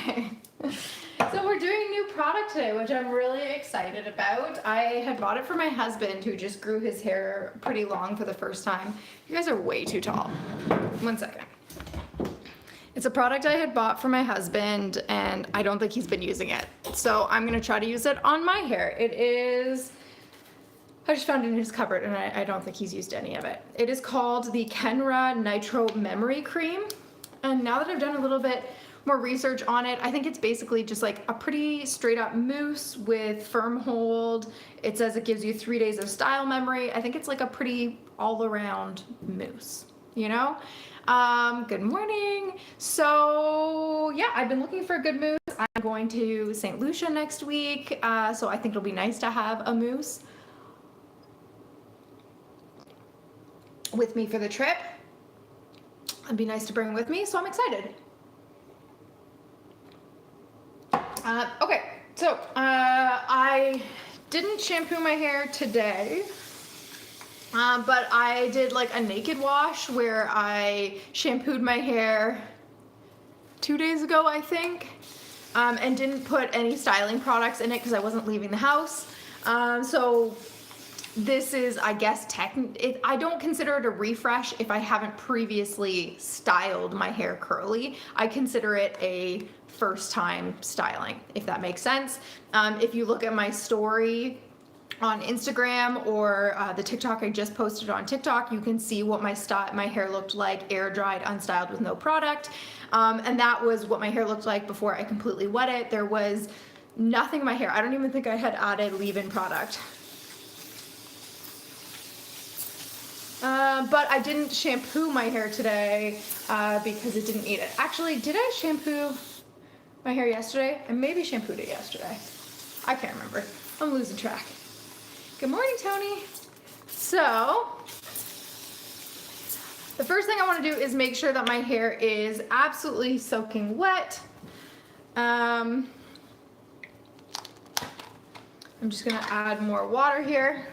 Okay. So we're doing a new product today, which I'm really excited about. I had bought it for my husband, who just grew his hair pretty long for the first time. You guys are way too tall. 1 second. It's a product I had bought for my husband, and I don't think he's been using it. So I'm gonna try to use it on my hair. It is, I just found it in his cupboard, and I don't think he's used any of it. It is called the Kenra Nitro Memory Cream. And now that I've done a little bit more research on it, I think it's basically just like a pretty straight up mousse with firm hold. It says it gives you 3 days of style memory. I think it's like a pretty all around mousse, you know? Good morning. So yeah, I've been looking for a good mousse. I'm going to St. Lucia next week, so I think it'll be nice to have a mousse with me for the trip. It'd be nice to bring with me, so I'm excited. Okay, so I didn't shampoo my hair today, but I did like a naked wash where I shampooed my hair 2 days ago, I think, and didn't put any styling products in it because I wasn't leaving the house. So this is, I guess, I don't consider it a refresh if I haven't previously styled my hair curly. I consider it a first time styling, if that makes sense. If you look at my story on Instagram or the TikTok I just posted on TikTok, you can see what my hair looked like air dried, unstyled with no product. And that was what my hair looked like before I completely wet it. There was nothing in my hair. I don't even think I had added leave-in product. But I didn't shampoo my hair today because it didn't need it. Actually, did I shampoo my hair yesterday? I maybe shampooed it yesterday. I can't remember. I'm losing track. Good morning, Tony. So, the first thing I want to do is make sure that my hair is absolutely soaking wet. I'm just going to add more water here.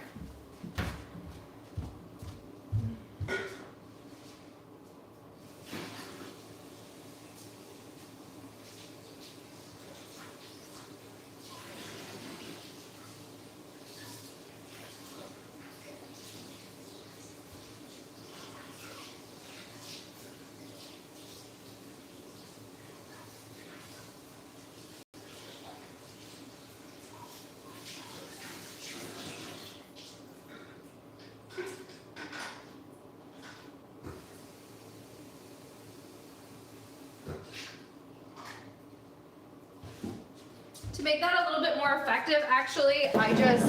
To make that a little bit more effective, actually, I just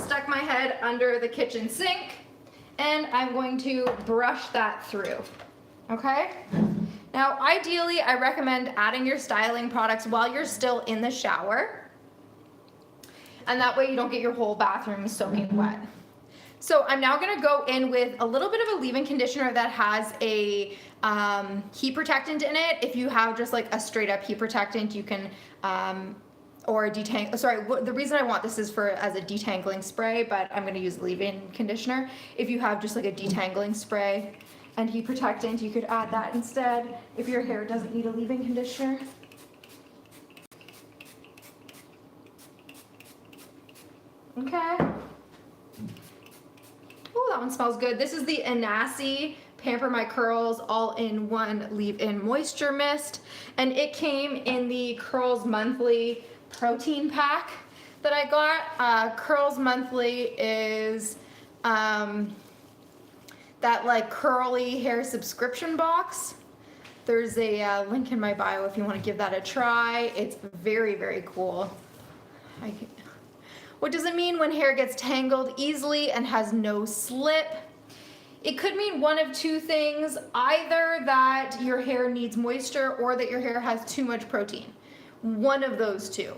stuck my head under the kitchen sink and I'm going to brush that through, okay? Now, ideally, I recommend adding your styling products while you're still in the shower, and that way you don't get your whole bathroom soaking wet. So I'm now gonna go in with a little bit of a leave-in conditioner that has a heat protectant in it. If you have just like a straight up heat protectant, you can, or a the reason I want this is as a detangling spray, but I'm gonna use leave-in conditioner. If you have just like a detangling spray and heat protectant, you could add that instead if your hair doesn't need a leave-in conditioner. Okay. Oh, that one smells good. This is the Anasi Pamper My Curls All-in-One Leave-In Moisture Mist, and it came in the Curls Monthly protein pack that I got. Curls Monthly is that like curly hair subscription box. There's a link in my bio if you want to give that a try. It's very, very cool. What does it mean when hair gets tangled easily and has no slip? It could mean one of two things, either that your hair needs moisture or that your hair has too much protein. One of those two.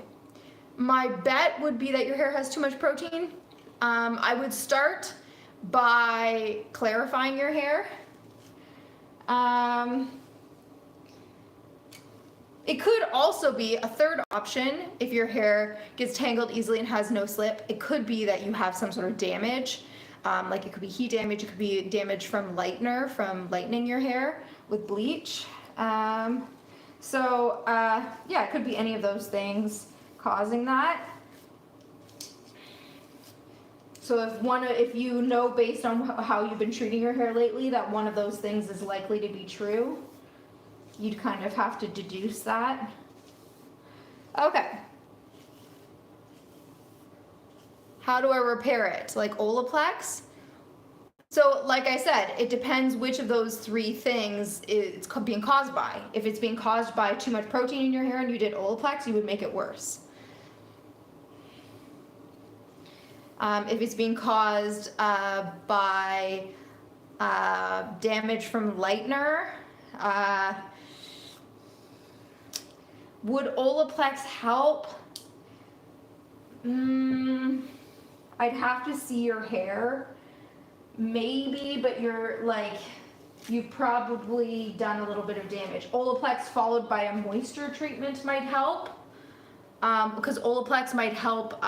My bet would be that your hair has too much protein. I would start by clarifying your hair. It could also be a third option if your hair gets tangled easily and has no slip. It could be that you have some sort of damage. Like it could be heat damage, it could be damage from lightening your hair with bleach. So yeah, it could be any of those things causing that. So if you know based on how you've been treating your hair lately that one of those things is likely to be true, you'd kind of have to deduce that. Okay. How do I repair it? Like Olaplex? So like I said, it depends which of those three things it's being caused by. If it's being caused by too much protein in your hair and you did Olaplex, you would make it worse. If it's being caused by damage from lightener, would Olaplex help? I'd have to see your hair. Maybe, but you've probably done a little bit of damage. Olaplex followed by a moisture treatment might help. Because Olaplex might help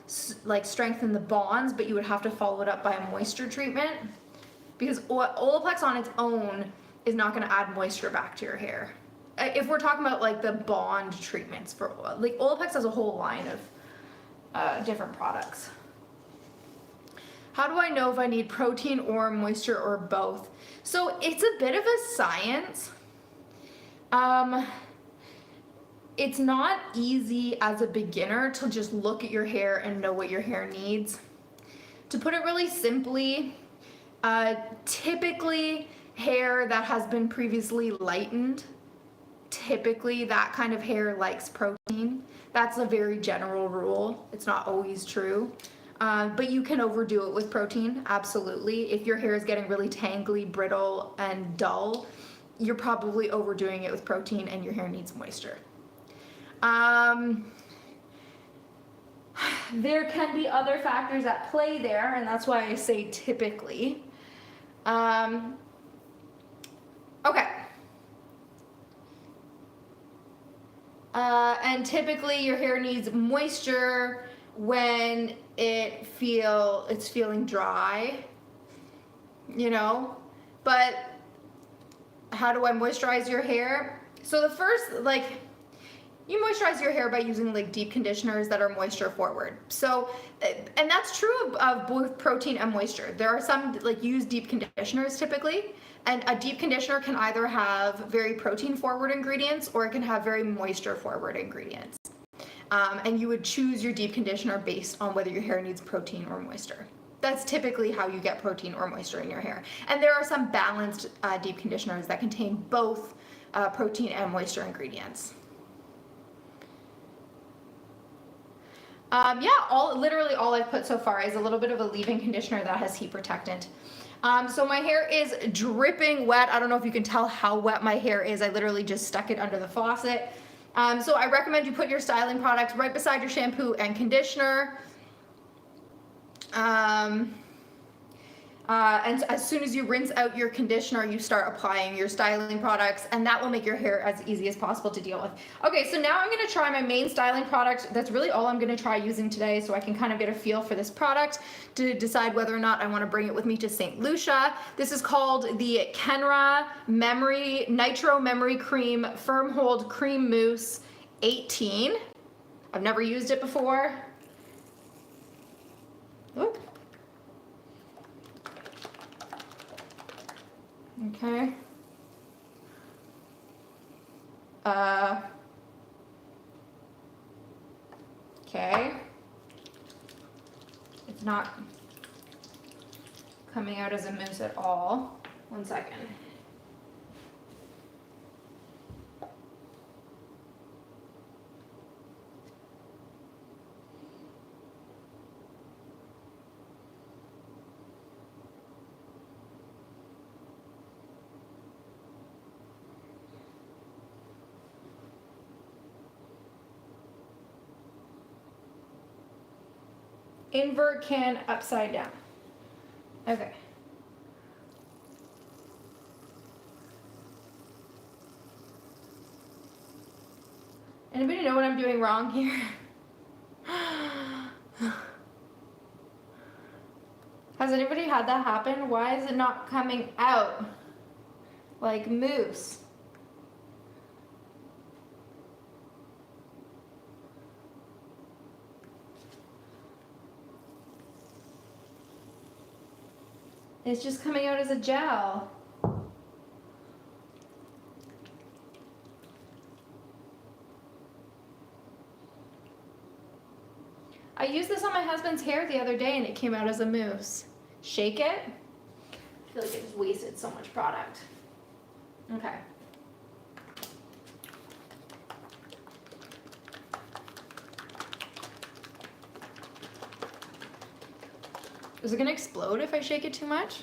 strengthen the bonds, but you would have to follow it up by a moisture treatment. Because Olaplex on its own is not going to add moisture back to your hair. If we're talking about like the bond treatments for like Olaplex has a whole line of different products. How do I know if I need protein or moisture or both? So it's a bit of a science. It's not easy as a beginner to just look at your hair and know what your hair needs. To put it really simply, typically hair that has been previously lightened, typically that kind of hair likes protein. That's a very general rule. It's not always true. But you can overdo it with protein, absolutely. If your hair is getting really tangly, brittle, and dull, you're probably overdoing it with protein and your hair needs moisture. There can be other factors at play there, and that's why I say typically. Okay. And typically your hair needs moisture when it's feeling dry, but how do I moisturize your hair? So the first, you moisturize your hair by using deep conditioners that are moisture forward. So, and that's true of both protein and moisture. There are some use deep conditioners typically, and a deep conditioner can either have very protein forward ingredients or it can have very moisture forward ingredients. And you would choose your deep conditioner based on whether your hair needs protein or moisture. That's typically how you get protein or moisture in your hair. And there are some balanced deep conditioners that contain both protein and moisture ingredients. Literally all I've put so far is a little bit of a leave-in conditioner that has heat protectant. So my hair is dripping wet. I don't know if you can tell how wet my hair is. I literally just stuck it under the faucet. So I recommend you put your styling products right beside your shampoo and conditioner. And as soon as you rinse out your conditioner, you start applying your styling products, and that will make your hair as easy as possible to deal with. Okay, so now I'm going to try my main styling product. That's really all I'm going to try using today, so I can kind of get a feel for this product to decide whether or not I want to bring it with me to St. Lucia. This is called the Kenra Nitro Memory Cream Firm Hold Cream Mousse 18. I've never used it before. Ooh. Okay. Okay. It's not coming out as a mousse at all. 1 second. Invert can upside down. Okay. Anybody know what I'm doing wrong here? Has anybody had that happen? Why is it not coming out like mousse? It's just coming out as a gel. I used this on my husband's hair the other day and it came out as a mousse. Shake it. I feel like I just wasted so much product. Okay. Is it gonna explode if I shake it too much?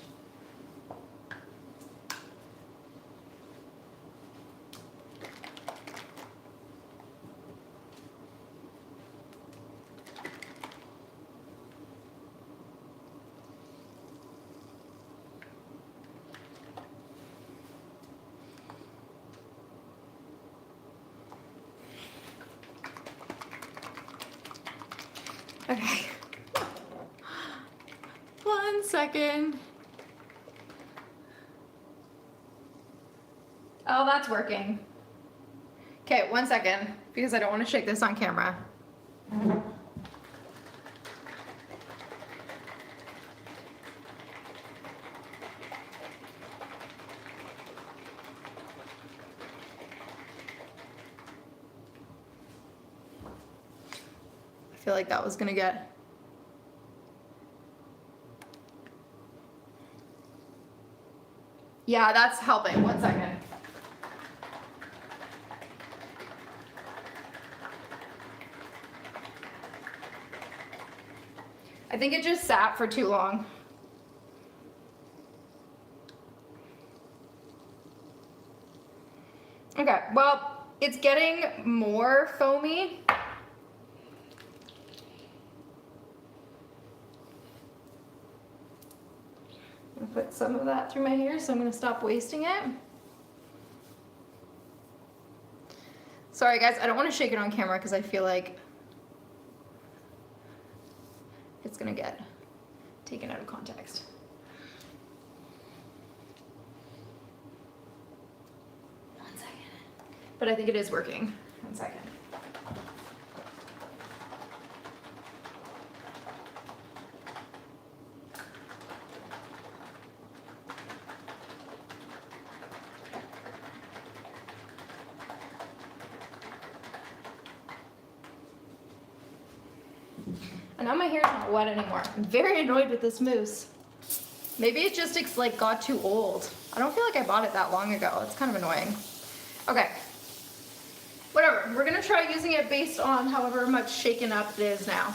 Okay. 1 second. Oh, that's working. Okay, 1 second, because I don't want to shake this on camera. I feel like that was gonna get... Yeah, that's helping. 1 second. I think it just sat for too long. Okay, well, it's getting more foamy. I'm gonna put some of that through my hair, so I'm gonna stop wasting it. Sorry guys, I don't want to shake it on camera because I feel like it's gonna get taken out of context. But I think it is working. 1 second. And now my hair's not wet anymore. I'm very annoyed with this mousse. Maybe it just like got too old. I don't feel like I bought it that long ago. It's kind of annoying. Okay. Whatever, we're gonna try using it based on however much shaken up it is now.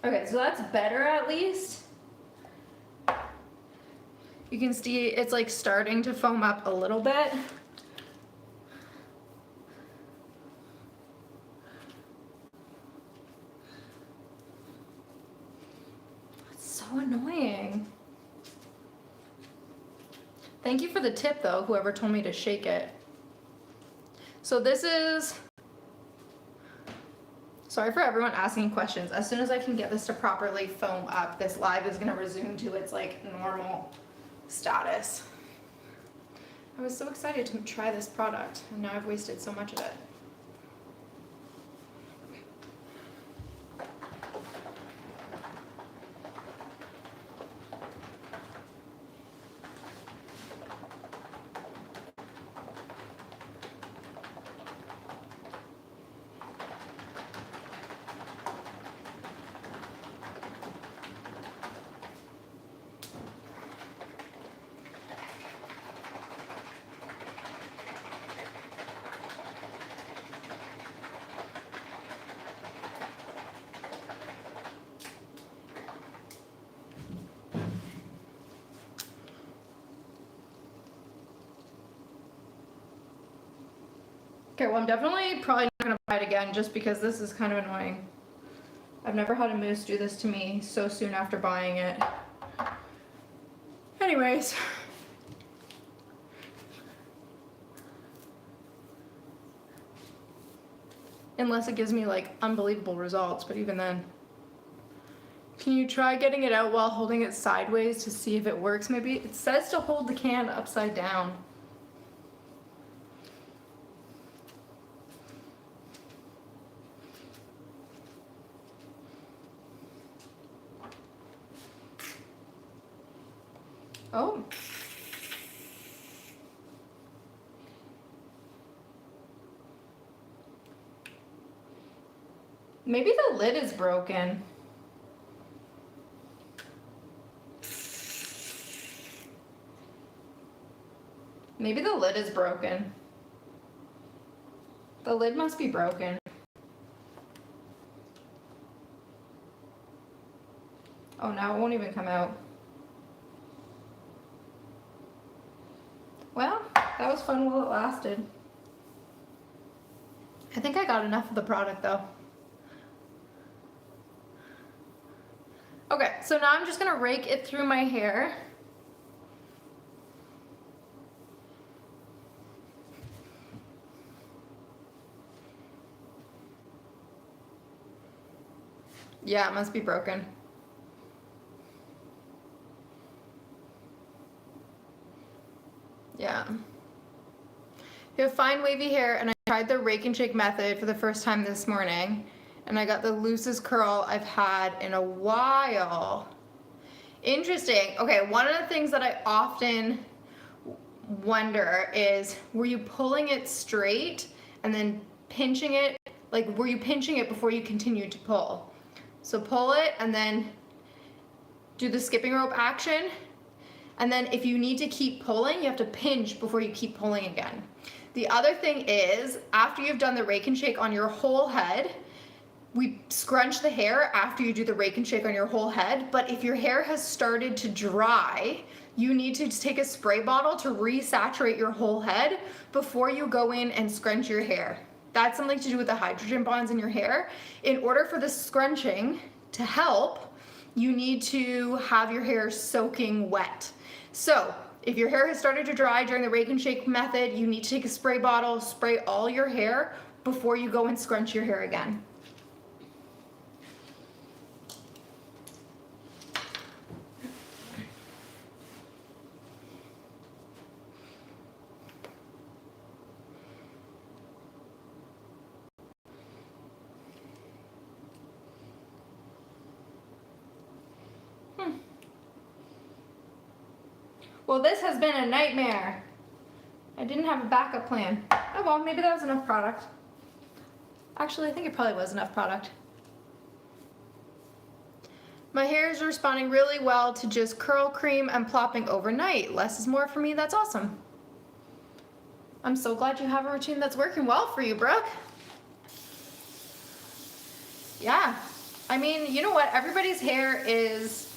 Okay, so that's better at least. You can see it's like starting to foam up a little bit. So annoying. Thank you for the tip though, whoever told me to shake it. So this is, sorry for everyone asking questions. As soon as I can get this to properly foam up, this live is gonna resume to its like normal status. I was so excited to try this product and now I've wasted so much of it. Okay, well I'm definitely probably not gonna buy it again just because this is kind of annoying. I've never had a mousse do this to me so soon after buying it. Anyways. Unless it gives me like unbelievable results, but even then. Can you try getting it out while holding it sideways to see if it works maybe? It says to hold the can upside down. Oh. Maybe the lid is broken. Maybe the lid is broken. The lid must be broken. Oh, now it won't even come out. Well, that was fun while it lasted. I think I got enough of the product though. Okay, so now I'm just gonna rake it through my hair. Yeah, it must be broken. Yeah. You have fine wavy hair, and I tried the rake and shake method for the first time this morning, and I got the loosest curl I've had in a while. Interesting. Okay, one of the things that I often wonder is, were you pulling it straight and then pinching it? Like, were you pinching it before you continued to pull? So pull it and then do the skipping rope action. And then if you need to keep pulling, you have to pinch before you keep pulling again. The other thing is, after you've done the rake and shake on your whole head, we scrunch the hair after you do the rake and shake on your whole head, but if your hair has started to dry, you need to take a spray bottle to resaturate your whole head before you go in and scrunch your hair. That's something to do with the hydrogen bonds in your hair. In order for the scrunching to help, you need to have your hair soaking wet. So if your hair has started to dry during the rake and shake method, you need to take a spray bottle, spray all your hair before you go and scrunch your hair again. Well, this has been a nightmare. I didn't have a backup plan. Oh well, maybe that was enough product. Actually, I think it probably was enough product. My hair is responding really well to just curl cream and plopping overnight. Less is more for me, that's awesome. I'm so glad you have a routine that's working well for you, Brooke. Yeah, I mean, you know what? Everybody's hair is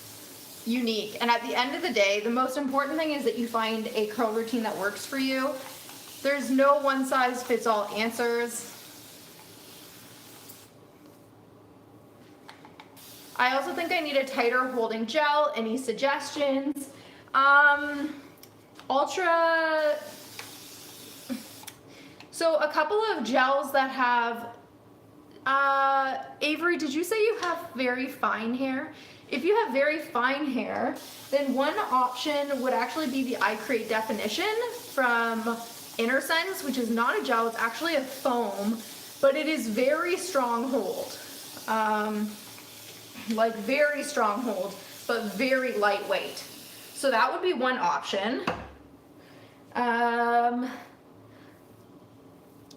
unique, and at the end of the day, the most important thing is that you find a curl routine that works for you. There's no one size fits all answers. I also think I need a tighter holding gel. Any suggestions? Ultra. So a couple of gels that have, Avery, did you say you have very fine hair? If you have very fine hair, then one option would actually be the I Create Definition from Inner Sense, which is not a gel, it's actually a foam, but it is very strong hold. Like very strong hold, but very lightweight. So that would be one option.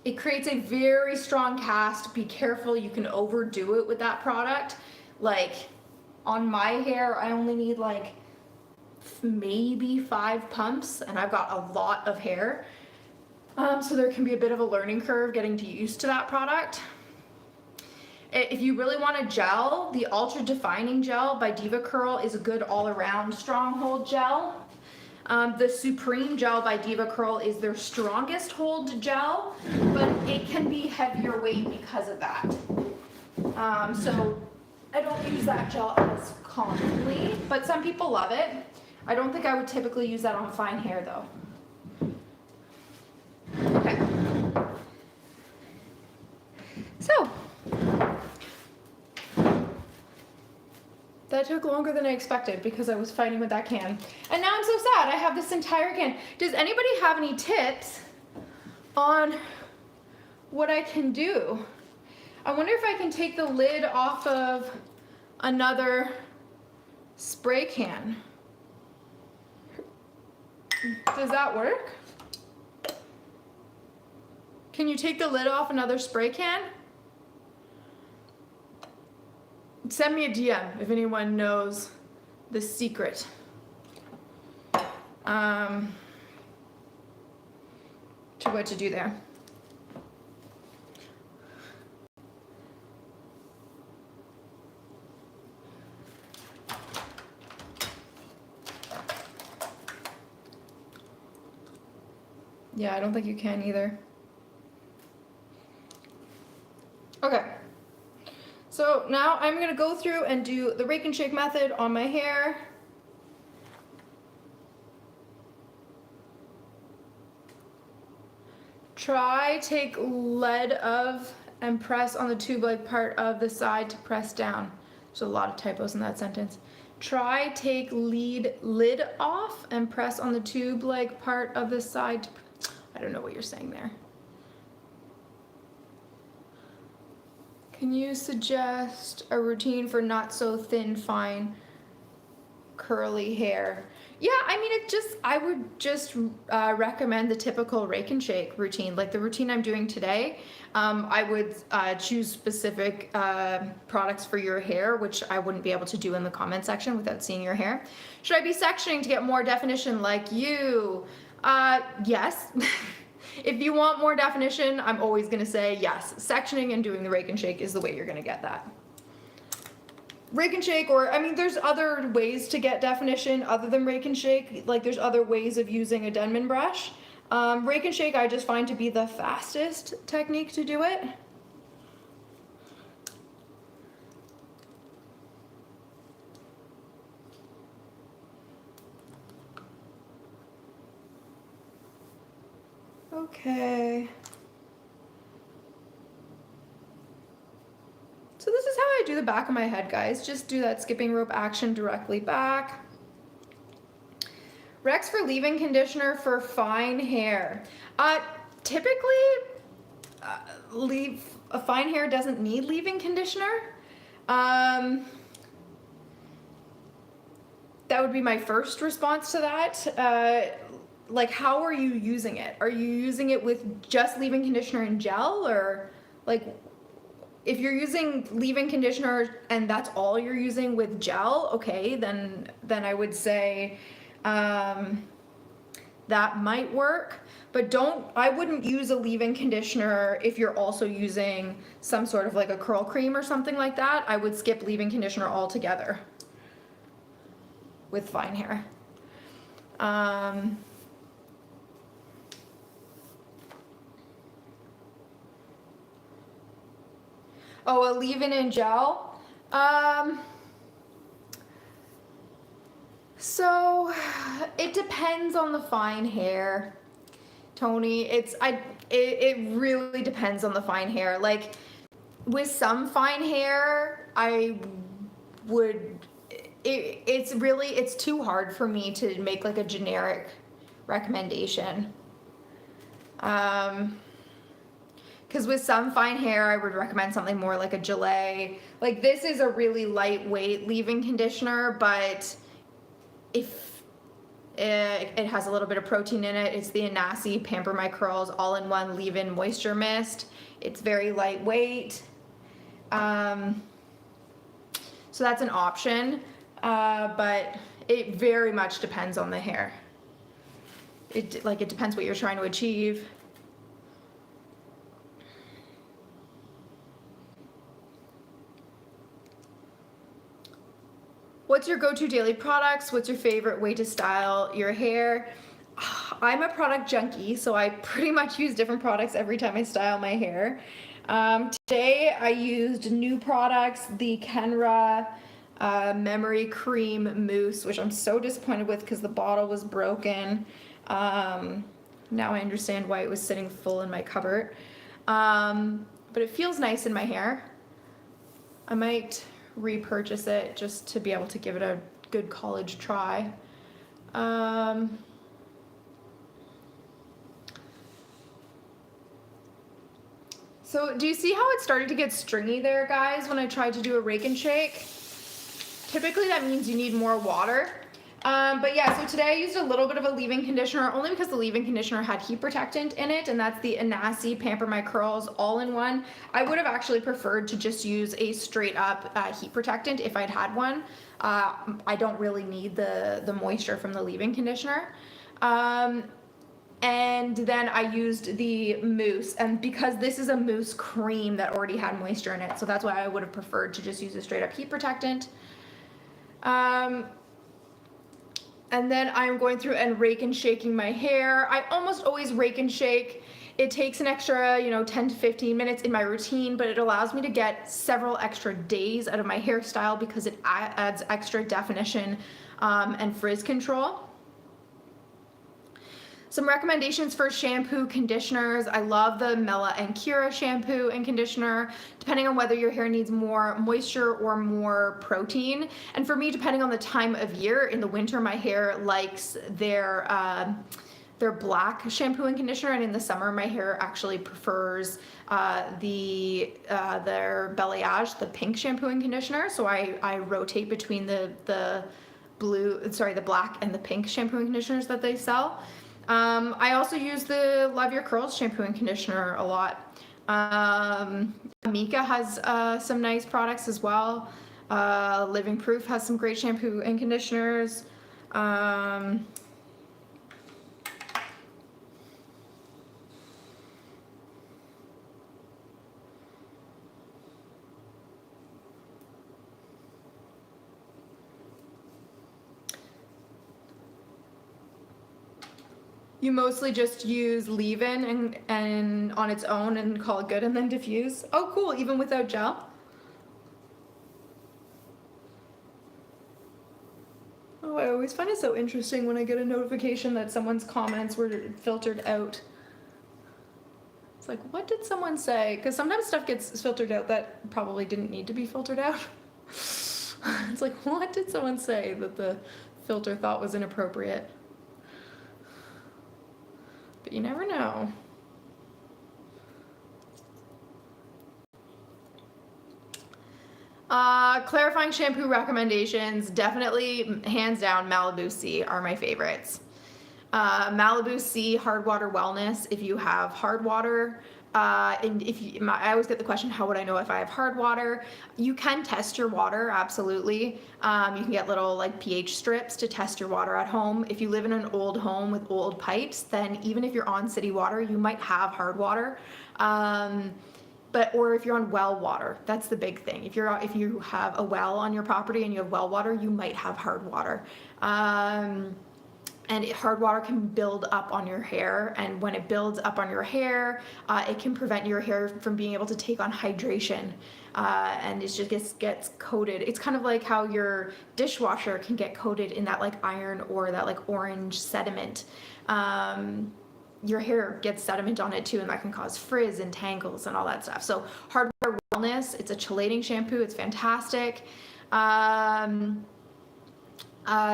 It creates a very strong cast. Be careful, you can overdo it with that product. Like on my hair, I only need like maybe 5 pumps, and I've got a lot of hair. So there can be a bit of a learning curve getting used to that product. If you really want a gel, the Ultra Defining Gel by Diva Curl is a good all-around stronghold gel. The Supreme Gel by Diva Curl is their strongest hold gel, but it can be heavier weight because of that. So I don't use that gel as commonly, but some people love it. I don't think I would typically use that on fine hair though. Okay. So, That took longer than I expected because I was fighting with that can. And now I'm so sad. I have this entire can. Does anybody have any tips on what I can do? I wonder if I can take the lid off of another spray can. Does that work? Can you take the lid off another spray can? Send me a DM if anyone knows the secret. To what to do there. Yeah, I don't think you can either. Okay. So now I'm going to go through and do the rake and shake method on my hair. Take lead of and press on the tube-like part of the side to press down. There's a lot of typos in that sentence. Take lid off and press on the tube-like part of the side to, I don't know what you're saying there. Can you suggest a routine for not so thin, fine, curly hair? Yeah, I mean, I would just recommend the typical rake and shake routine, like the routine I'm doing today. I would choose specific products for your hair, which I wouldn't be able to do in the comment section without seeing your hair. Should I be sectioning to get more definition like you? Yes. If you want more definition, I'm always going to say yes. Sectioning and doing the rake and shake is the way you're going to get that. Rake and shake, or, I mean, there's other ways to get definition other than rake and shake. Like, there's other ways of using a Denman brush. Rake and shake I just find to be the fastest technique to do it. Okay. So this is how I do the back of my head, guys. Just do that skipping rope action directly back. Rex for leave-in conditioner for fine hair. Typically, fine hair doesn't need leave-in conditioner. That would be my first response to that. Like, how are you using it? Are you using it with just leave-in conditioner and gel, or like, if you're using leave-in conditioner and that's all you're using with gel, okay, then I would say that might work. But I wouldn't use a leave-in conditioner if you're also using some sort of like a curl cream or something like that. I would skip leave-in conditioner altogether with fine hair. Oh, a leave-in and gel. So it depends on the fine hair, Tony. It really depends on the fine hair. Like, with some fine hair, it's too hard for me to make like a generic recommendation. Because with some fine hair, I would recommend something more like a Gillette. Like, this is a really lightweight leave-in conditioner, but if it has a little bit of protein in it, it's the Anasi Pamper My Curls all-in-one leave-in moisture mist. It's very lightweight. So that's an option, but it very much depends on the hair. It depends what you're trying to achieve. What's your go-to daily products? What's your favorite way to style your hair? I'm a product junkie, so I pretty much use different products every time I style my hair. Today I used new products, the Kenra Memory Cream Mousse, which I'm so disappointed with because the bottle was broken. Now I understand why it was sitting full in my cupboard. But it feels nice in my hair. I might repurchase it just to be able to give it a good college try. So do you see how it started to get stringy there, guys, when I tried to do a rake and shake? Typically that means you need more water. But yeah, so today I used a little bit of a leave-in conditioner, only because the leave-in conditioner had heat protectant in it, and that's the Anasi Pamper My Curls all-in-one. I would have actually preferred to just use a straight-up heat protectant if I'd had one. I don't really need the moisture from the leave-in conditioner. And then I used the mousse, and because this is a mousse cream that already had moisture in it, so that's why I would have preferred to just use a straight-up heat protectant. And then I'm going through and rake and shaking my hair. I almost always rake and shake. It takes an extra, 10 to 15 minutes in my routine, but it allows me to get several extra days out of my hairstyle because it adds extra definition and frizz control. Some recommendations for shampoo, conditioners. I love the Mela and Kira shampoo and conditioner, depending on whether your hair needs more moisture or more protein. And for me, depending on the time of year, in the winter, my hair likes their black shampoo and conditioner, and in the summer, my hair actually prefers their balayage, the pink shampoo and conditioner. So I rotate between the black and the pink shampoo and conditioners that they sell. I also use the Love Your Curls shampoo and conditioner a lot. Amika has some nice products as well. Living Proof has some great shampoo and conditioners. You mostly just use leave-in and on its own and call it good and then diffuse. Oh, cool, even without gel? Oh, I always find it so interesting when I get a notification that someone's comments were filtered out. It's like, what did someone say? Because sometimes stuff gets filtered out that probably didn't need to be filtered out. It's like, what did someone say that the filter thought was inappropriate? But you never know. Clarifying shampoo recommendations, definitely hands down Malibu C are my favorites. Malibu C Hard Water Wellness, if you have hard water, and I always get the question, how would I know if I have hard water? You can test your water, absolutely. You can get little like pH strips to test your water at home. If you live in an old home with old pipes, then even if you're on city water, you might have hard water. Or if you're on well water, that's the big thing. If you have a well on your property and you have well water, you might have hard water. And hard water can build up on your hair, and when it builds up on your hair, it can prevent your hair from being able to take on hydration, and it just gets coated. It's kind of like how your dishwasher can get coated in that like iron or that like orange sediment. Your hair gets sediment on it too, and that can cause frizz and tangles and all that stuff. So Hard Water Wellness, it's a chelating shampoo. It's fantastic.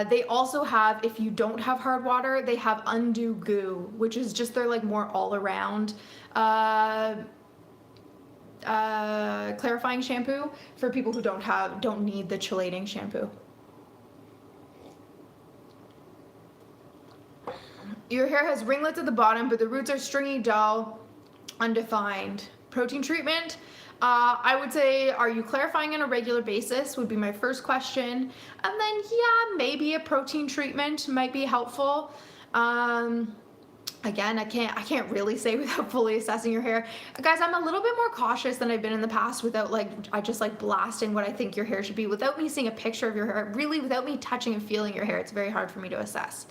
They also have, if you don't have hard water, they have Undo Goo, which is just their like more all-around clarifying shampoo for people who don't need the chelating shampoo. Your hair has ringlets at the bottom, but the roots are stringy, dull, undefined. Protein treatment. I would say, are you clarifying on a regular basis would be my first question. And then, yeah, maybe a protein treatment might be helpful. Again, I can't really say without fully assessing your hair. Guys, I'm a little bit more cautious than I've been in the past without I just blasting what I think your hair should be without me seeing a picture of your hair, really without me touching and feeling your hair. It's very hard for me to assess.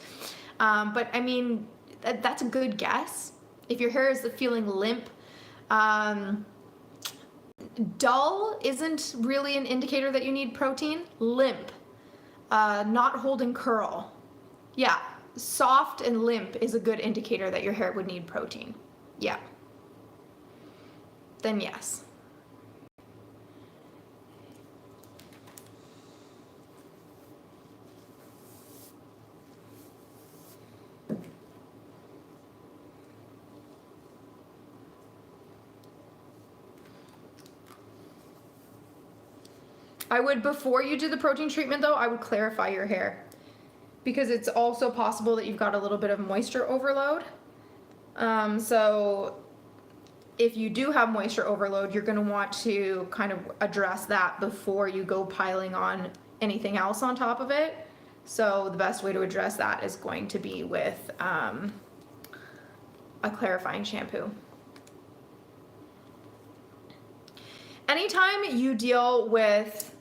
But I mean, that's a good guess. If your hair is feeling limp, dull isn't really an indicator that you need protein. Limp, not holding curl. Yeah, soft and limp is a good indicator that your hair would need protein. Yeah. Then yes. I would, before you do the protein treatment though, I would clarify your hair, because it's also possible that you've got a little bit of moisture overload. So if you do have moisture overload, you're going to want to kind of address that before you go piling on anything else on top of it. So the best way to address that is going to be with a clarifying shampoo. Anytime you deal with,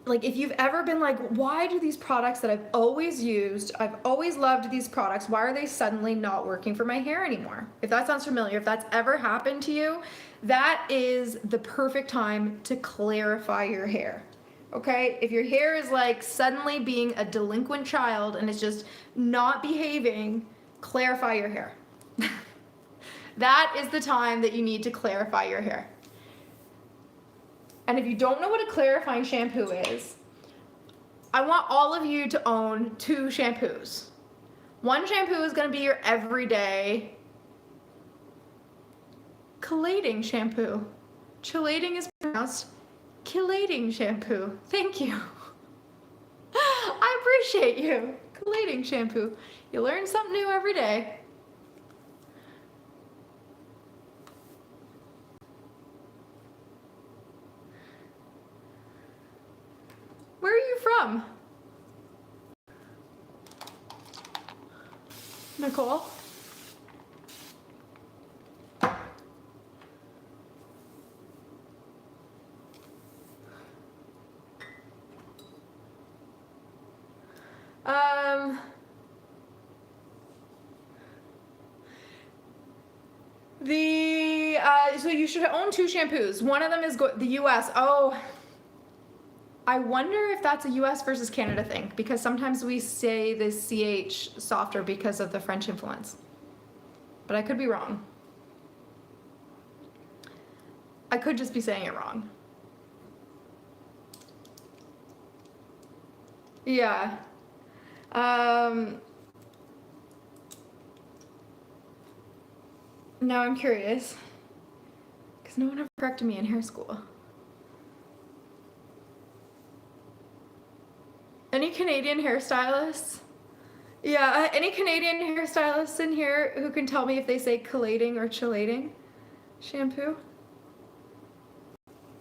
like, if you've ever been like, why do these products that I've always used, I've always loved these products, why are they suddenly not working for my hair anymore? If that sounds familiar, if that's ever happened to you, that is the perfect time to clarify your hair. Okay? If your hair is like suddenly being a delinquent child and it's just not behaving, clarify your hair. That is the time that you need to clarify your hair. And if you don't know what a clarifying shampoo is, I want all of you to own 2 shampoos. One shampoo is going to be your everyday collating shampoo. Chelating is pronounced chelating shampoo. Thank you. I appreciate you. Collating shampoo. You learn something new every day. Where are you from? Nicole? So you should own 2 shampoos. One of them is the US. Oh, I wonder if that's a US versus Canada thing, because sometimes we say the CH softer because of the French influence. But I could be wrong. I could just be saying it wrong. Yeah. Now I'm curious, because no one ever corrected me in hair school. Any Canadian hairstylists? Yeah, any Canadian hairstylists in here who can tell me if they say collating or chelating shampoo?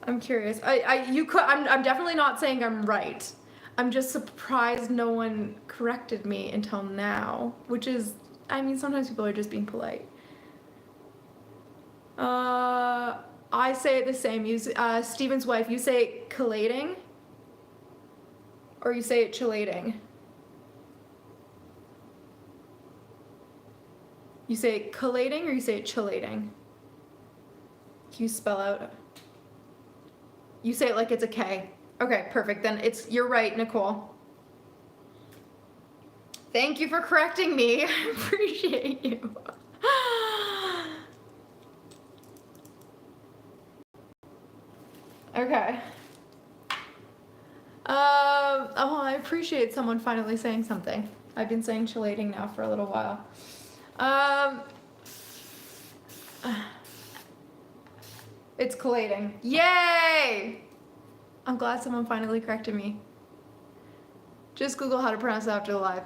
I'm curious. I'm definitely not saying I'm right. I'm just surprised no one corrected me until now, which is, I mean, sometimes people are just being polite. I say it the same. Steven's wife, you say collating? Or you say it chelating? You say it collating or you say it chelating? Can you spell out? You say it like it's a K. Okay, perfect. Then you're right, Nicole. Thank you for correcting me. I appreciate you. Okay. Oh, I appreciate someone finally saying something. I've been saying chelating now for a little while. It's collating. Yay! I'm glad someone finally corrected me. Just Google how to pronounce it after the live.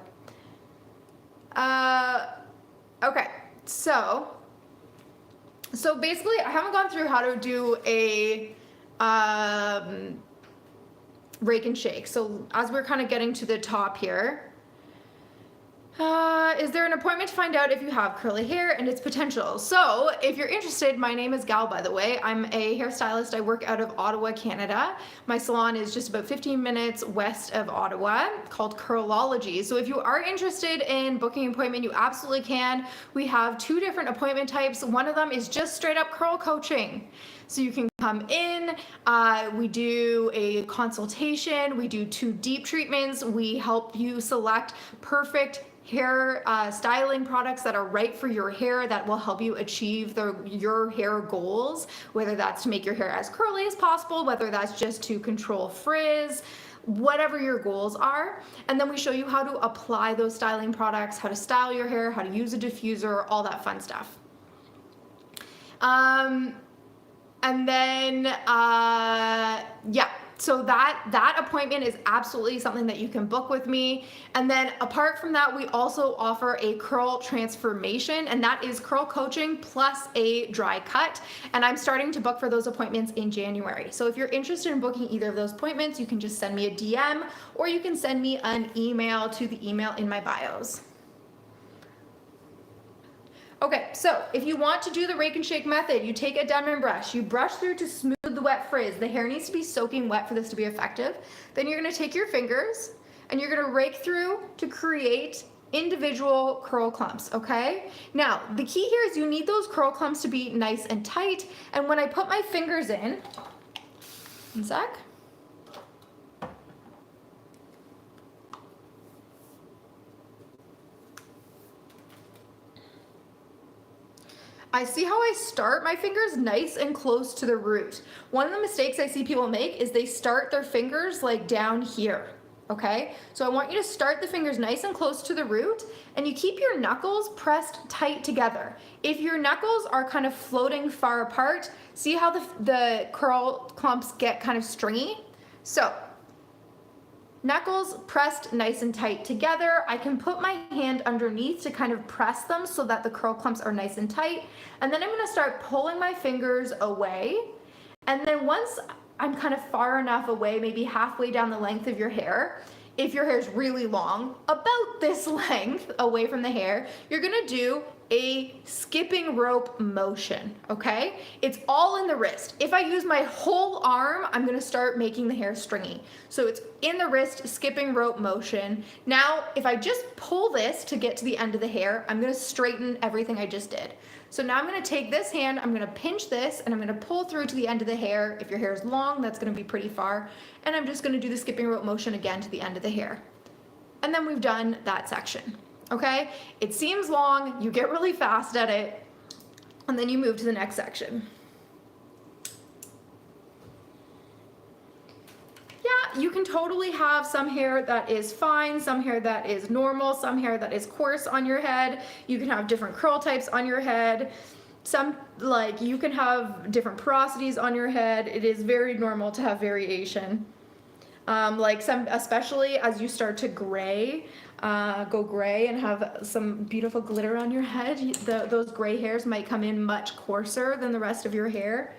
Okay, so basically I haven't gone through how to do a rake and shake. So as we're kind of getting to the top here, is there an appointment to find out if you have curly hair and its potential? So if you're interested, my name is Gal, by the way. I'm a hairstylist. I work out of Ottawa, Canada. My salon is just about 15 minutes west of Ottawa, called Curlology. So if you are interested in booking an appointment, you absolutely can. We have 2 different appointment types. One of them is just straight up curl coaching. So you can come in, we do a consultation, we do 2 deep treatments, we help you select perfect hair styling products that are right for your hair, that will help you achieve your hair goals, whether that's to make your hair as curly as possible, whether that's just to control frizz, whatever your goals are. And then we show you how to apply those styling products, how to style your hair, how to use a diffuser, all that fun stuff. And then, yeah. So that appointment is absolutely something that you can book with me. And then apart from that, we also offer a curl transformation, and that is curl coaching plus a dry cut. And I'm starting to book for those appointments in January. So if you're interested in booking either of those appointments, you can just send me a DM or you can send me an email to the email in my bios. Okay, so if you want to do the rake and shake method, you take a diamond brush, you brush through to smooth the wet frizz. The hair needs to be soaking wet for this to be effective. Then you're gonna take your fingers and you're gonna rake through to create individual curl clumps, okay? Now, the key here is you need those curl clumps to be nice and tight. And when I put my fingers in, one sec. I see how I start my fingers nice and close to the root. One of the mistakes I see people make is they start their fingers like down here, okay? So I want you to start the fingers nice and close to the root, and you keep your knuckles pressed tight together. If your knuckles are kind of floating far apart, see how the curl clumps get kind of stringy? So, knuckles pressed nice and tight together. I can put my hand underneath to kind of press them so that the curl clumps are nice and tight. And then I'm gonna start pulling my fingers away. And then once I'm kind of far enough away, maybe halfway down the length of your hair, if your hair is really long, about this length away from the hair, you're gonna do a skipping rope motion, okay? It's all in the wrist. If I use my whole arm, I'm gonna start making the hair stringy. So it's in the wrist, skipping rope motion. Now, if I just pull this to get to the end of the hair, I'm gonna straighten everything I just did. So now I'm gonna take this hand, I'm gonna pinch this, and I'm gonna pull through to the end of the hair. If your hair is long, that's gonna be pretty far. And I'm just gonna do the skipping rope motion again to the end of the hair. And then we've done that section. Okay, it seems long, you get really fast at it, and then you move to the next section. Yeah, you can totally have some hair that is fine, some hair that is normal, some hair that is coarse on your head. You can have different curl types on your head. Some, like, you can have different porosities on your head. It is very normal to have variation. Like some, especially as you start to gray, go gray and have some beautiful glitter on your head, those gray hairs might come in much coarser than the rest of your hair.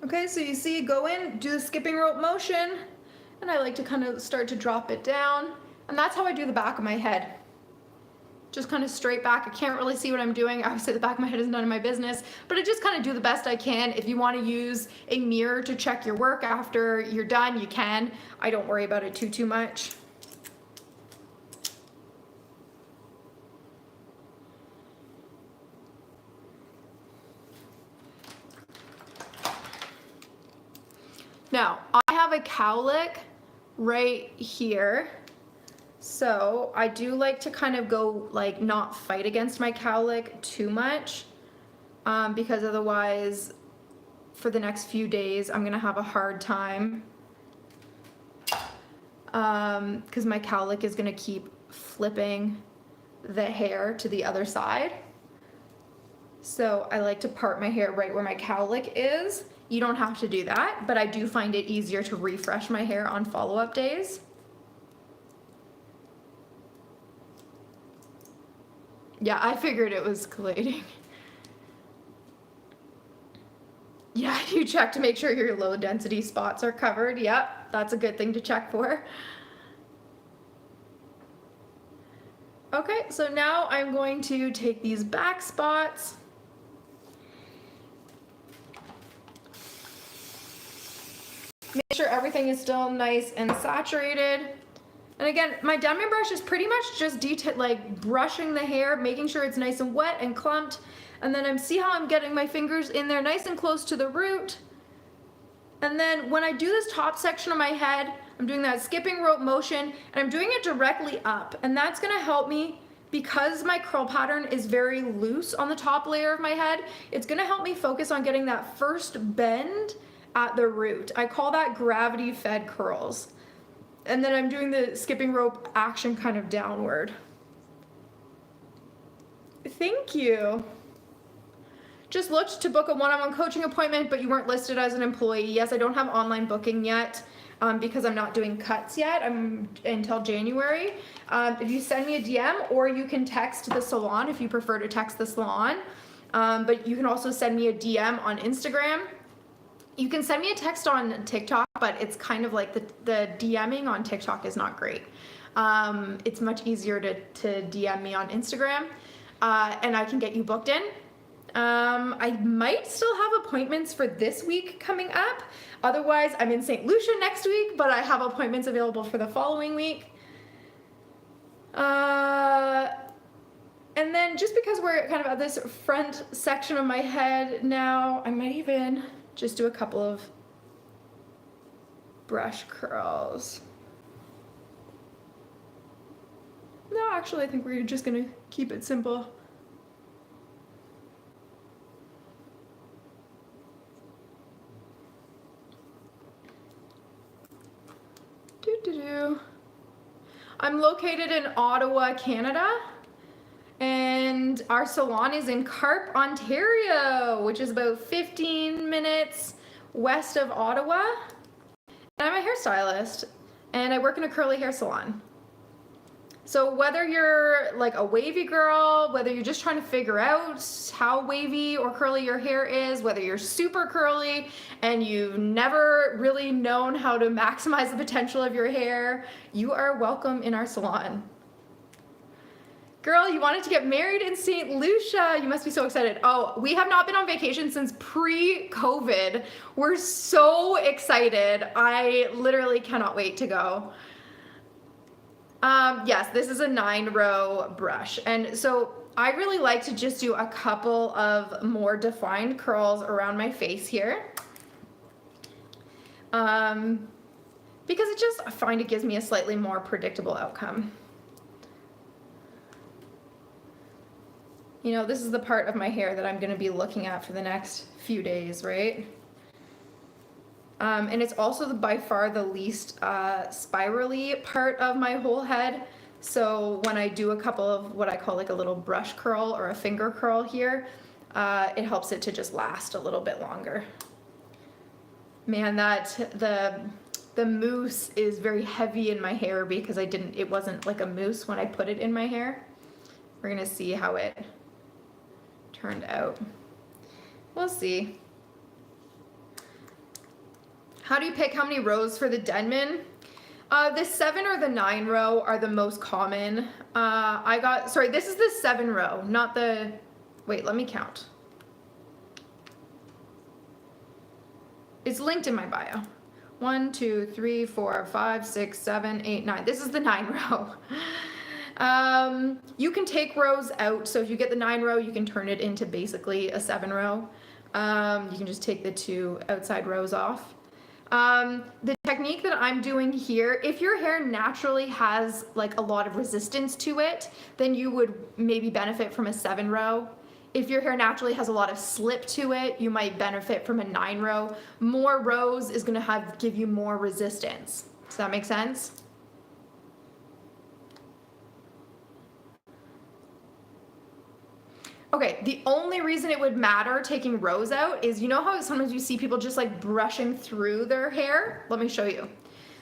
Okay, so you see, go in, do the skipping rope motion, and I like to kind of start to drop it down, and that's how I do the back of my head. Just kind of straight back. I can't really see what I'm doing. Obviously the back of my head is none of my business, but I just kind of do the best I can. If you want to use a mirror to check your work after you're done, you can. I don't worry about it too much. Now, I have a cowlick right here. So I do like to kind of go, like, not fight against my cowlick too much, because otherwise for the next few days I'm gonna have a hard time, because my cowlick is gonna keep flipping the hair to the other side. So I like to part my hair right where my cowlick is. You don't have to do that, but I do find it easier to refresh my hair on follow-up days. Yeah, I figured it was collating. Yeah, you check to make sure your low density spots are covered. Yep, that's a good thing to check for. Okay, so now I'm going to take these back spots. Make sure everything is still nice and saturated. And again, my diamond brush is pretty much just like brushing the hair, making sure it's nice and wet and clumped. And then see how I'm getting my fingers in there nice and close to the root. And then when I do this top section of my head, I'm doing that skipping rope motion, and I'm doing it directly up. And that's gonna help me, because my curl pattern is very loose on the top layer of my head, it's gonna help me focus on getting that first bend at the root. I call that gravity fed curls. And then I'm doing the skipping rope action kind of downward. Thank you. Just looked to book a one-on-one coaching appointment, but you weren't listed as an employee. Yes, I don't have online booking yet because I'm not doing cuts yet. I'm until January. If you send me a DM, or you can text the salon if you prefer to text the salon. But you can also send me a DM on Instagram. You can send me a text on TikTok, but it's kind of like the DMing on TikTok is not great. It's much easier to DM me on Instagram, and I can get you booked in. I might still have appointments for this week coming up. Otherwise, I'm in St. Lucia next week, but I have appointments available for the following week. And then just because we're kind of at this front section of my head now, I might even just do a couple of brush curls. No, actually, I think we're just gonna keep it simple. I'm located in Ottawa, Canada, and our salon is in Carp, Ontario, which is about 15 minutes west of Ottawa. And I'm a hairstylist, and I work in a curly hair salon. So whether you're like a wavy girl, whether you're just trying to figure out how wavy or curly your hair is, whether you're super curly and you've never really known how to maximize the potential of your hair, you are welcome in our salon. Girl, you wanted to get married in St. Lucia. You must be so excited. Oh, we have not been on vacation since pre-COVID. We're so excited. I literally cannot wait to go. Yes, this is a 9-row brush. And so I really like to just do a couple of more defined curls around my face here. Because I find it gives me a slightly more predictable outcome. You know, this is the part of my hair that I'm going to be looking at for the next few days, right? And it's also by far the least spirally part of my whole head. So when I do a couple of what I call like a little brush curl or a finger curl here, it helps it to just last a little bit longer. Man, the mousse is very heavy in my hair because it wasn't like a mousse when I put it in my hair. We're gonna see how it turned out. We'll see. How do you pick how many rows for the Denman? The 7 or the 9 row are the most common. This is the 7 row, not the, wait, let me count. It's linked in my bio. 1, 2, 3, 4, 5, 6, 7, 8, 9. This is the 9 row. You can take rows out, so if you get the 9 row, you can turn it into basically a 7 row. You can just take the 2 outside rows off. The technique that I'm doing here, if your hair naturally has like a lot of resistance to it, then you would maybe benefit from a 7 row. If your hair naturally has a lot of slip to it, you might benefit from a 9 row. More rows is going to give you more resistance. Does that make sense? Okay, the only reason it would matter taking rows out is, you know how sometimes you see people just like brushing through their hair? Let me show you.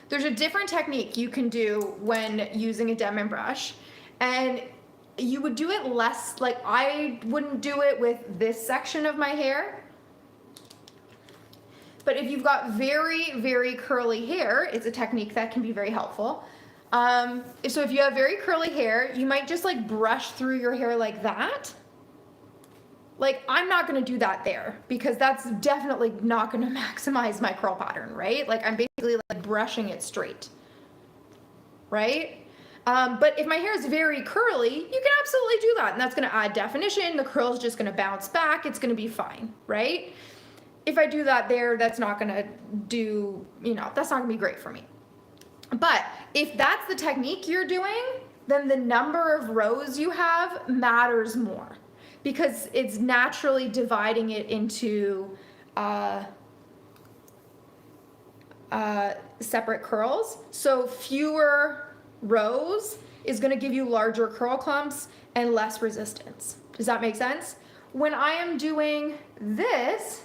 There's a different technique you can do when using a Denman brush, and you would do it less, like I wouldn't do it with this section of my hair. But if you've got very, very curly hair, it's a technique that can be very helpful. So if you have very curly hair, you might just like brush through your hair like that. Like, I'm not going to do that there because that's definitely not going to maximize my curl pattern, right? Like, I'm basically like brushing it straight, right? But if my hair is very curly, you can absolutely do that, and that's going to add definition. The curl is just going to bounce back. It's going to be fine, right? If I do that there, that's not going to do, that's not going to be great for me. But if that's the technique you're doing, then the number of rows you have matters more, because it's naturally dividing it into separate curls. So fewer rows is going to give you larger curl clumps and less resistance. Does that make sense? When I am doing this,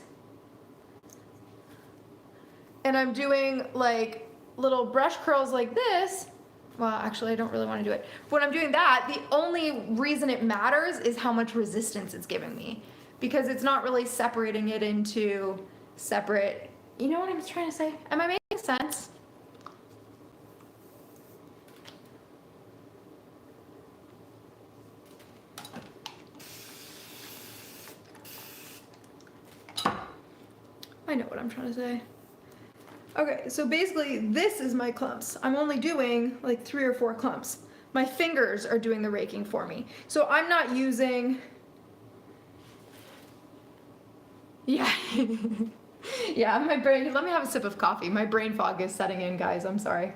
and I'm doing like little brush curls like this, well, actually I don't really want to do it. When I'm doing that, the only reason it matters is how much resistance it's giving me, because it's not really separating it into separate, you know what I'm trying to say? Am I making sense? I know what I'm trying to say. Okay, so basically this is my clumps. I'm only doing like 3 or 4 clumps. My fingers are doing the raking for me. So I'm not using, yeah. Yeah, my brain, let me have a sip of coffee. My brain fog is setting in, guys, I'm sorry.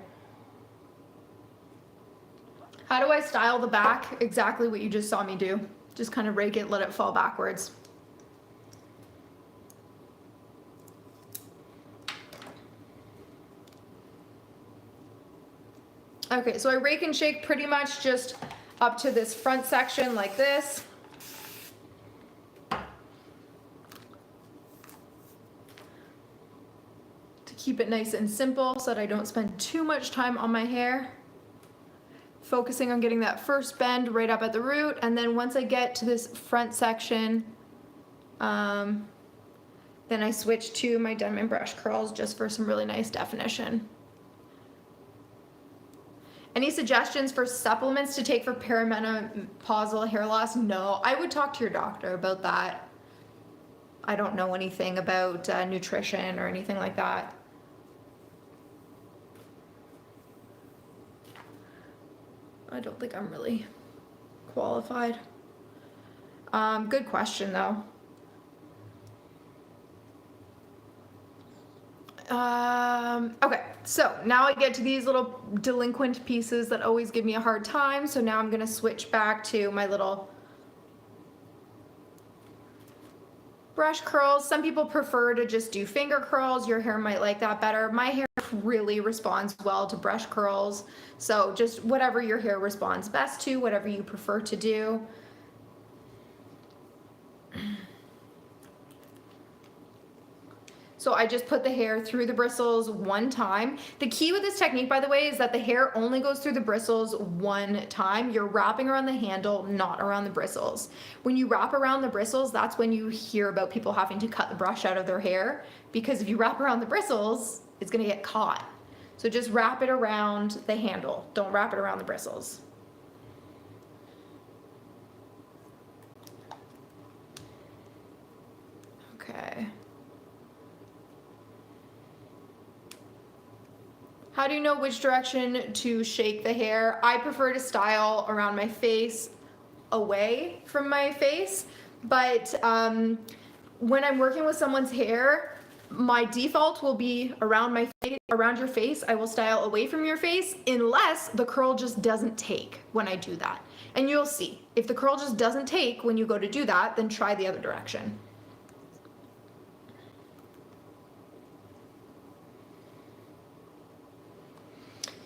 How do I style the back? Exactly what you just saw me do. Just kind of rake it, let it fall backwards. Okay, so I rake and shake pretty much just up to this front section like this. To keep it nice and simple so that I don't spend too much time on my hair. Focusing on getting that first bend right up at the root, and then once I get to this front section, then I switch to my diamond brush curls just for some really nice definition. Any suggestions for supplements to take for perimenopausal hair loss? No, I would talk to your doctor about that. I don't know anything about nutrition or anything like that. I don't think I'm really qualified. Good question though. Okay, so now I get to these little delinquent pieces that always give me a hard time. So now I'm gonna switch back to my little brush curls. Some people prefer to just do finger curls. Your hair might like that better. My hair really responds well to brush curls. So just whatever your hair responds best to, whatever you prefer to do. So I just put the hair through the bristles one time. The key with this technique, by the way, is that the hair only goes through the bristles one time. You're wrapping around the handle, not around the bristles. When you wrap around the bristles, that's when you hear about people having to cut the brush out of their hair, because if you wrap around the bristles, it's gonna get caught. So just wrap it around the handle. Don't wrap it around the bristles. Okay. How do you know which direction to shake the hair? I prefer to style around my face, away from my face, but when I'm working with someone's hair, my default will be around my face, around your face. I will style away from your face unless the curl just doesn't take when I do that. And you'll see, if the curl just doesn't take when you go to do that, then try the other direction.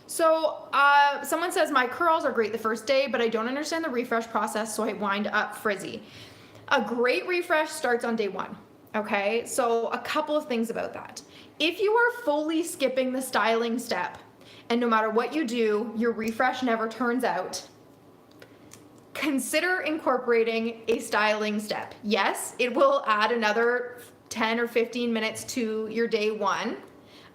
So someone says my curls are great the first day, but I don't understand the refresh process, so I wind up frizzy. A great refresh starts on day 1, okay? So a couple of things about that. If you are fully skipping the styling step, and no matter what you do, your refresh never turns out, consider incorporating a styling step. Yes, it will add another 10 or 15 minutes to your day 1.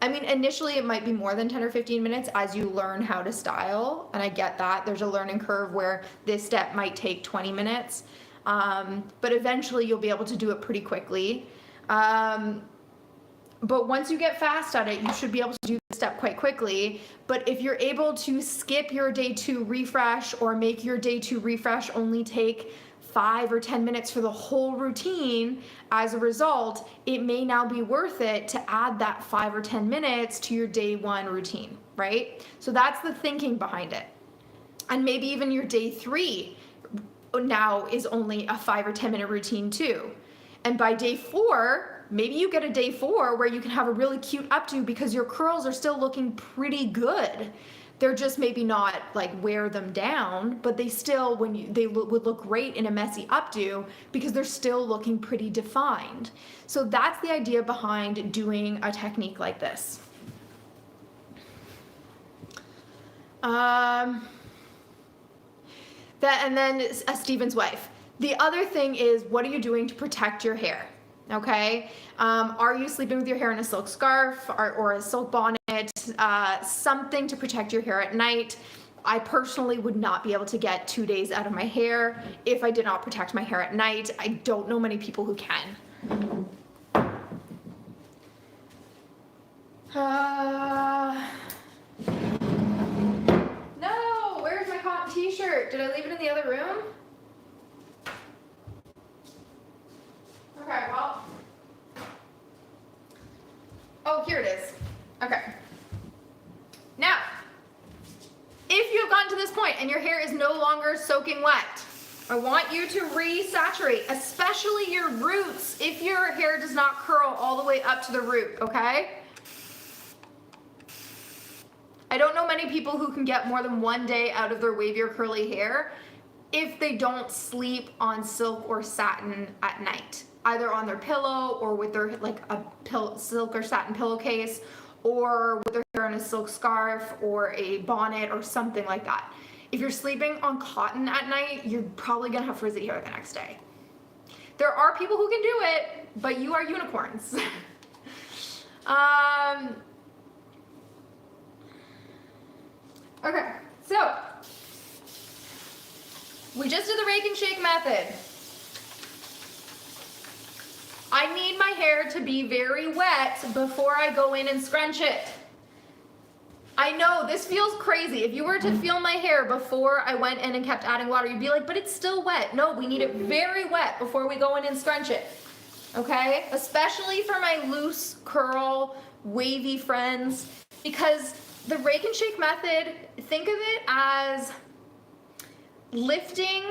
I mean, initially it might be more than 10 or 15 minutes as you learn how to style, and I get that. There's a learning curve where this step might take 20 minutes, but eventually you'll be able to do it pretty quickly. But once you get fast at it, you should be able to do the step quite quickly. But if you're able to skip your day 2 refresh or make your day 2 refresh only take 5 or 10 minutes for the whole routine, as a result, it may now be worth it to add that 5 or 10 minutes to your day 1 routine, right? So that's the thinking behind it. And maybe even your day 3 now is only a 5 or 10 minute routine too. And by day 4, maybe you get a day 4 where you can have a really cute updo because your curls are still looking pretty good. They're just maybe not like wear them down, but they still, would look great in a messy updo because they're still looking pretty defined. So that's the idea behind doing a technique like this. And then Stephen's wife. The other thing is, what are you doing to protect your hair? Okay, are you sleeping with your hair in a silk scarf or a silk bonnet? Something to protect your hair at night. I personally would not be able to get 2 days out of my hair if I did not protect my hair at night. I don't know many people who can. No, where's my cotton t-shirt? Did I leave it in the other room? Okay, well. Oh, here it is. Okay. Now, if you have gotten to this point and your hair is no longer soaking wet, I want you to resaturate, especially your roots, if your hair does not curl all the way up to the root, okay? I don't know many people who can get more than 1 day out of their wavy or curly hair if they don't sleep on silk or satin at night, either on their pillow or with their silk or satin pillowcase, or with their hair in a silk scarf or a bonnet or something like that. If you're sleeping on cotton at night, you're probably gonna have frizzy hair the next day. There are people who can do it, but you are unicorns. Okay, so we just did the rake and shake method. I need my hair to be very wet before I go in and scrunch it. I know this feels crazy. If you were to feel my hair before I went in and kept adding water, you'd be like, but it's still wet. No, we need it very wet before we go in and scrunch it. Okay? Especially for my loose curl, wavy friends, because the rake and shake method, think of it as lifting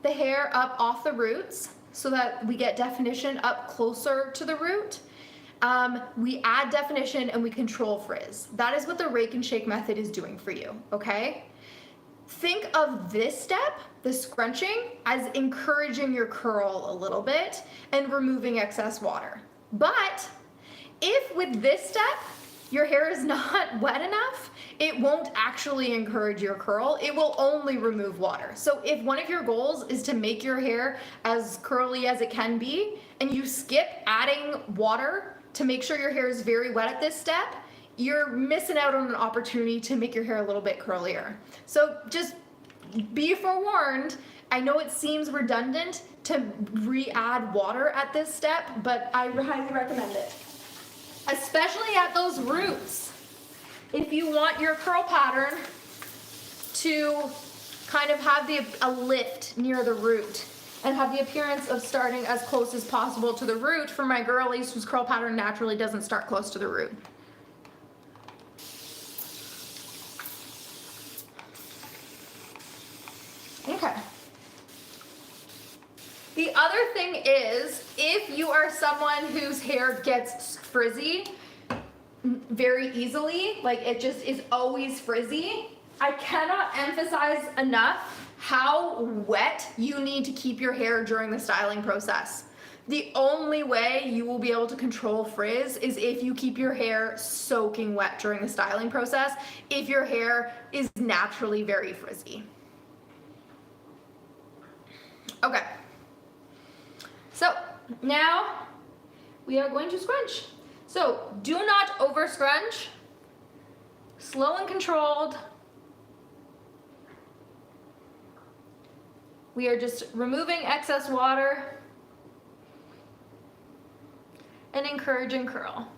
the hair up off the roots so that we get definition up closer to the root. We add definition and we control frizz. That is what the rake and shake method is doing for you, okay? Think of this step, the scrunching, as encouraging your curl a little bit and removing excess water. But if with this step, your hair is not wet enough, it won't actually encourage your curl. It will only remove water. So if one of your goals is to make your hair as curly as it can be, and you skip adding water to make sure your hair is very wet at this step, you're missing out on an opportunity to make your hair a little bit curlier. So just be forewarned. I know it seems redundant to re-add water at this step, but I highly recommend it. Especially at those roots. If you want your curl pattern to kind of have a lift near the root and have the appearance of starting as close as possible to the root for my girlies whose curl pattern naturally doesn't start close to the root. Okay. The other thing is, if you are someone whose hair gets frizzy very easily, like it just is always frizzy, I cannot emphasize enough how wet you need to keep your hair during the styling process. The only way you will be able to control frizz is if you keep your hair soaking wet during the styling process, if your hair is naturally very frizzy. Okay. So now we are going to scrunch. So do not over scrunch, slow and controlled. We are just removing excess water and encouraging curl.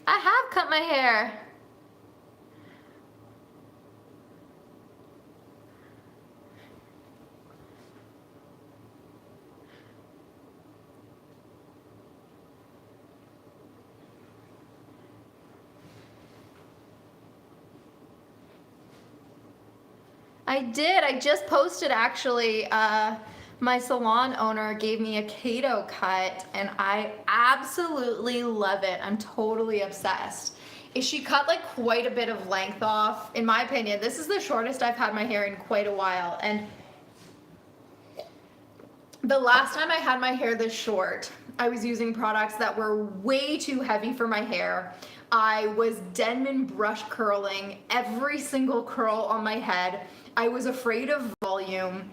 I have cut my hair. I did. I just posted actually. My salon owner gave me a Kato cut and I absolutely love it. I'm totally obsessed. She cut like quite a bit of length off. In my opinion, this is the shortest I've had my hair in quite a while. And the last time I had my hair this short, I was using products that were way too heavy for my hair. I was Denman brush curling every single curl on my head. I was afraid of volume.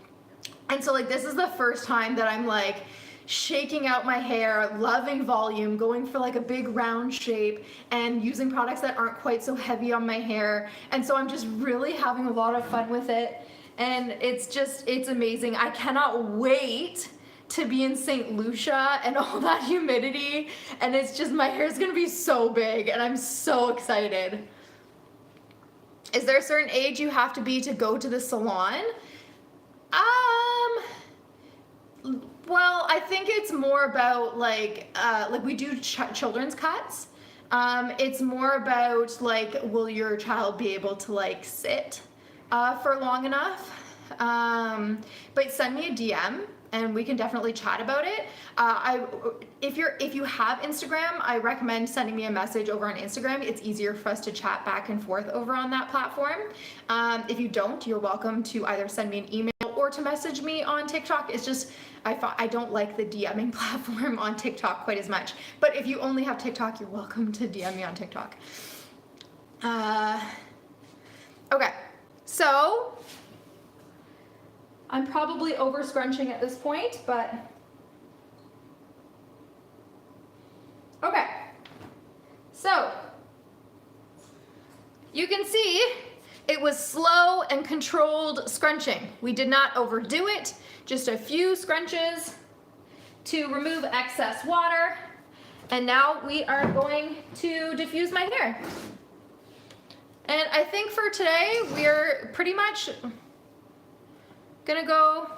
And so like this is the first time that I'm like shaking out my hair, loving volume, going for like a big round shape and using products that aren't quite so heavy on my hair. And so I'm just really having a lot of fun with it. And it's amazing. I cannot wait to be in St. Lucia and all that humidity. And it's just, my hair's gonna be so big and I'm so excited. Is there a certain age you have to be to go to the salon? Well, I think it's more about like we do children's cuts. It's more about like, will your child be able to like sit for long enough? But send me a DM and we can definitely chat about it. If you have Instagram, I recommend sending me a message over on Instagram. It's easier for us to chat back and forth over on that platform. If you don't, you're welcome to either send me an email or to message me on TikTok. It's just, I don't like the DMing platform on TikTok quite as much. But if you only have TikTok, you're welcome to DM me on TikTok. Okay, so I'm probably over scrunching at this point, but okay. So you can see it was slow and controlled scrunching. We did not overdo it, just a few scrunches to remove excess water. And now we are going to diffuse my hair. And I think for today, we're pretty much gonna go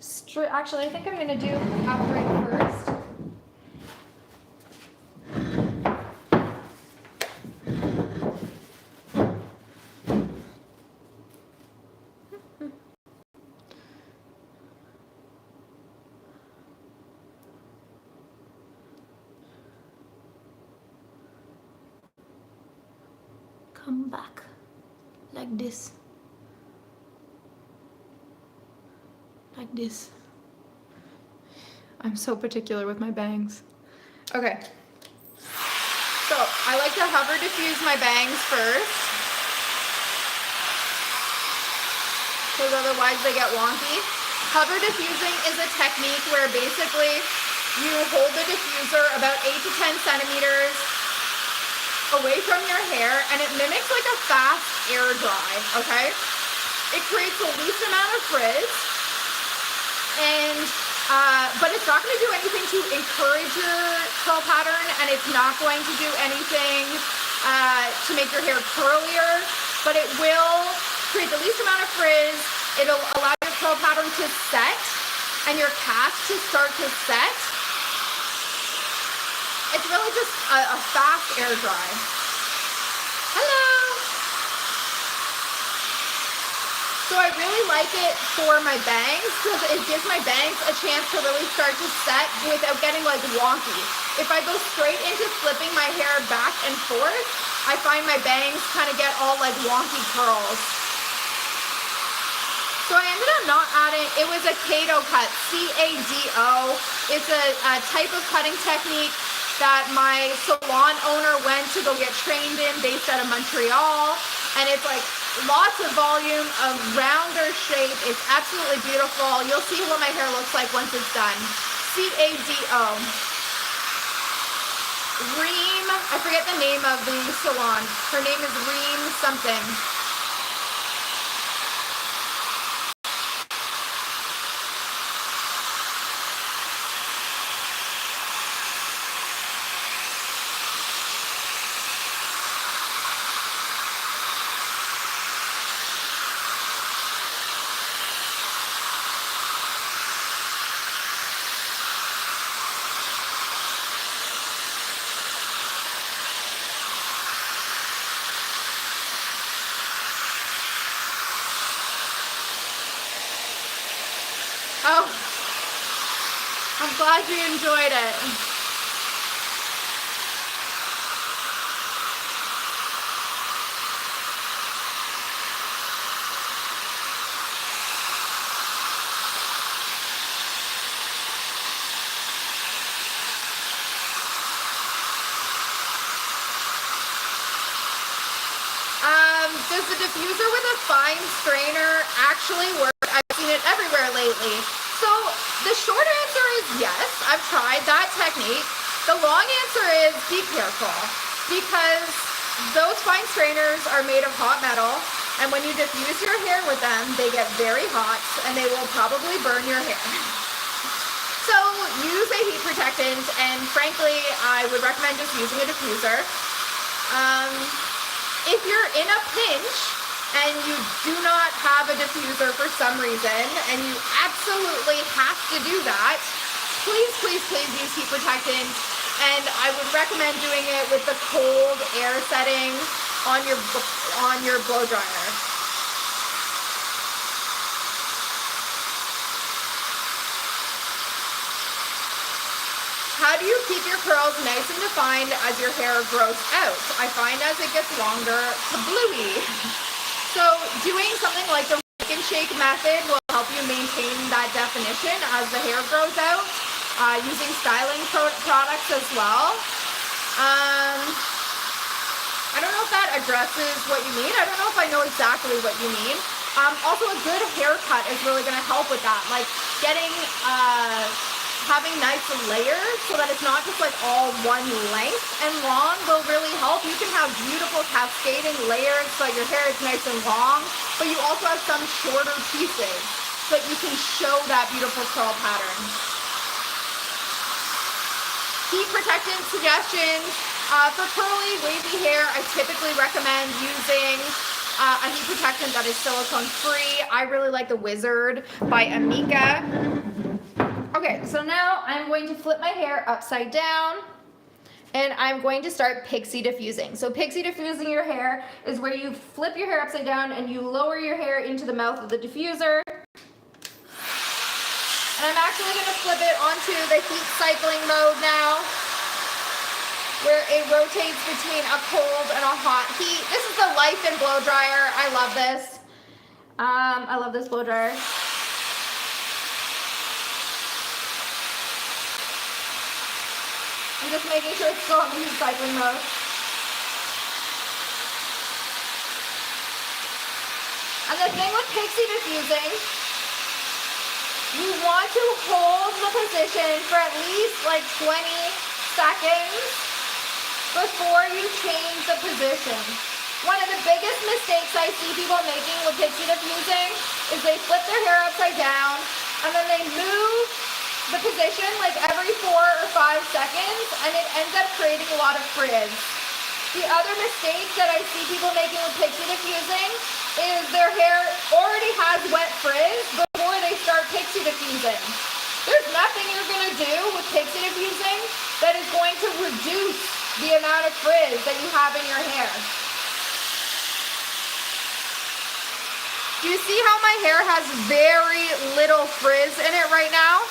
straight. Actually, I think I'm gonna do upright first. Come back like this. Like this. I'm so particular with my bangs. Okay. So I like to hover diffuse my bangs first, because otherwise they get wonky. Hover diffusing is a technique where basically you hold the diffuser about 8 to 10 centimeters away from your hair, and it mimics like a fast air dry, okay? It creates the least amount of frizz, and but it's not going to do anything to encourage your curl pattern, and it's not going to do anything to make your hair curlier, but it will create the least amount of frizz. It'll allow your curl pattern to set and your cast to start to set. It's really just a fast air dry. Hello! So I really like it for my bangs because it gives my bangs a chance to really start to set without getting like wonky. If I go straight into flipping my hair back and forth, I find my bangs kind of get all like wonky curls. So I ended up not adding, it was a Kato cut, C-A-D-O. It's a type of cutting technique that my salon owner went to go get trained in, based out of Montreal. And it's like lots of volume, a rounder shape. It's absolutely beautiful. You'll see what my hair looks like once it's done. C-A-D-O. Reem, I forget the name of the salon. Her name is Reem something. glad you enjoyed it. Does the diffuser with a fine strainer actually work? I've seen it everywhere lately. So the short answer is yes, I've tried that technique. The long answer is be careful, because those fine strainers are made of hot metal, and when you diffuse your hair with them, they get very hot and they will probably burn your hair. So use a heat protectant, and frankly, I would recommend just using a diffuser. If you're in a pinch and you do not have a diffuser for some reason, and you absolutely have to do that, please, please, please use heat protectant. And I would recommend doing it with the cold air setting on your blow dryer. How do you keep your curls nice and defined as your hair grows out? I find as it gets longer, kablooey. So doing something like the rake and shake method will help you maintain that definition as the hair grows out. Using styling products as well. I don't know if that addresses what you mean. I don't know if I know exactly what you mean. Also, a good haircut is really going to help with that. Like getting having nice layers so that it's not just like all one length and long will really help. You can have beautiful cascading layers so that your hair is nice and long, but you also have some shorter pieces so that you can show that beautiful curl pattern. Heat protectant suggestions. For curly, wavy hair, I typically recommend using a heat protectant that is silicone free. I really like the Wizard by Amika. Okay, so now I'm going to flip my hair upside down, and I'm going to start pixie diffusing. So pixie diffusing your hair is where you flip your hair upside down and you lower your hair into the mouth of the diffuser. And I'm actually going to flip it onto the heat cycling mode now, where it rotates between a cold and a hot heat. This is the Life and blow dryer. I love this. I love this blow dryer. I'm just making sure it's still on the heat cycling mode. And the thing with pixie diffusing, you want to hold the position for at least like 20 seconds before you change the position. One of the biggest mistakes I see people making with pixie diffusing is they flip their hair upside down and then they move the position like every 4 or 5 seconds, and it ends up creating a lot of frizz. The other mistake that I see people making with pixie diffusing is their hair already has wet frizz before they start pixie diffusing. There's nothing you're going to do with pixie diffusing that is going to reduce the amount of frizz that you have in your hair. Do you see how my hair has very little frizz in it right now?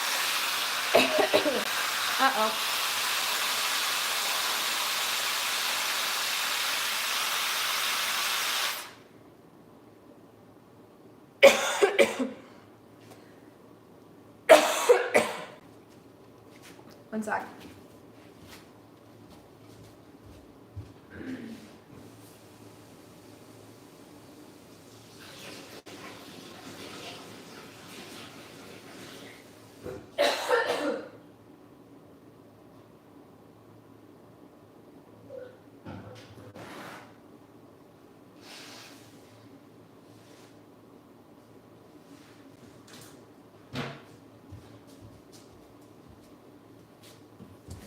Uh-oh. One sec.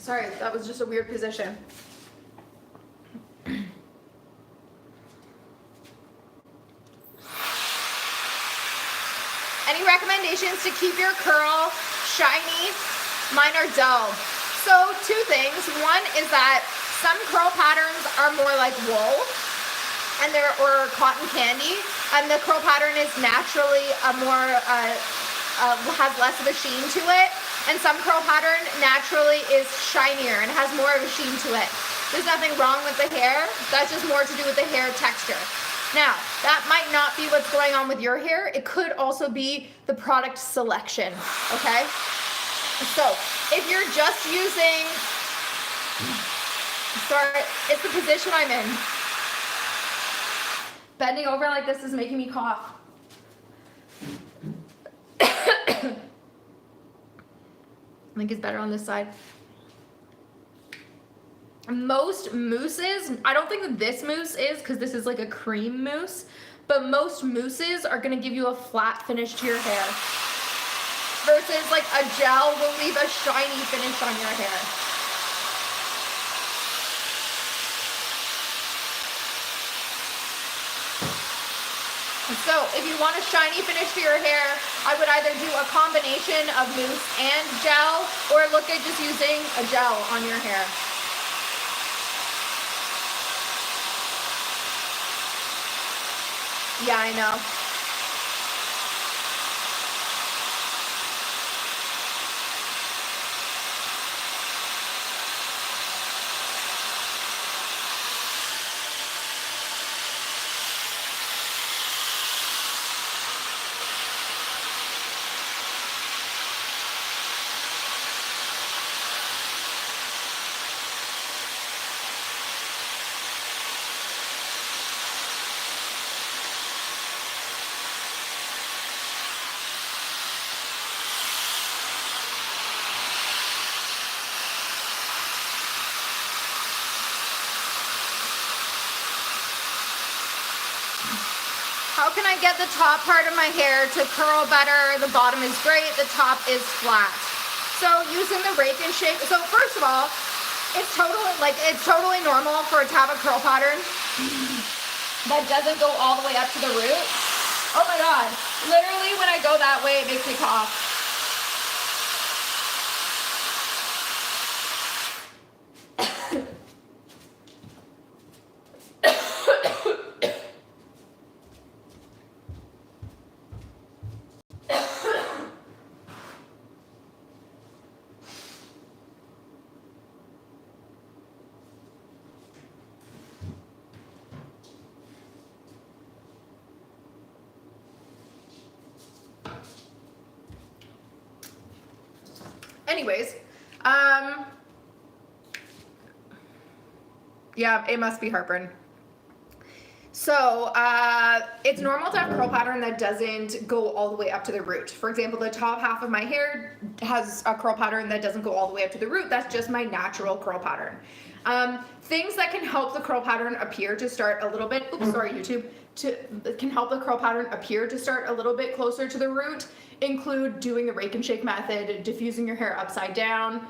Sorry, that was just a weird position. Any recommendations to keep your curl shiny? Mine are dull. So 2 things. One is that some curl patterns are more like wool and or cotton candy, and the curl pattern is naturally a more has less of a sheen to it. And some curl pattern naturally is shinier and has more of a sheen to it. There's nothing wrong with the hair. That's just more to do with the hair texture. Now, that might not be what's going on with your hair. It could also be the product selection, okay? So, if you're just using, sorry, it's the position I'm in. Bending over like this is making me cough. I think it's better on this side. Most mousses, I don't think that this mousse is, because this is like a cream mousse, but most mousses are gonna give you a flat finish to your hair versus like a gel will leave a shiny finish on your hair. So if you want a shiny finish to your hair, I would either do a combination of mousse and gel, or look at just using a gel on your hair. Yeah, I know. How can I get the top part of my hair to curl better? The bottom is great, the top is flat. So using the rake and shake, so first of all, it's totally normal for it to have a curl pattern that doesn't go all the way up to the root. Oh my God, literally when I go that way, it makes me cough. Anyways, yeah, it must be heartburn. So it's normal to have curl pattern that doesn't go all the way up to the root. For example, the top half of my hair has a curl pattern that doesn't go all the way up to the root. That's just my natural curl pattern. Things that can help the curl pattern appear to start a little bit, oops, sorry, YouTube, can help the curl pattern appear to start a little bit closer to the root include doing the rake and shake method, diffusing your hair upside down,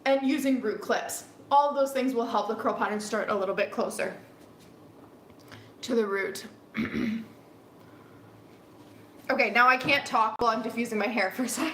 and using root clips. All of those things will help the curl pattern start a little bit closer to the root. Okay, now I can't talk while I'm diffusing my hair for a sec.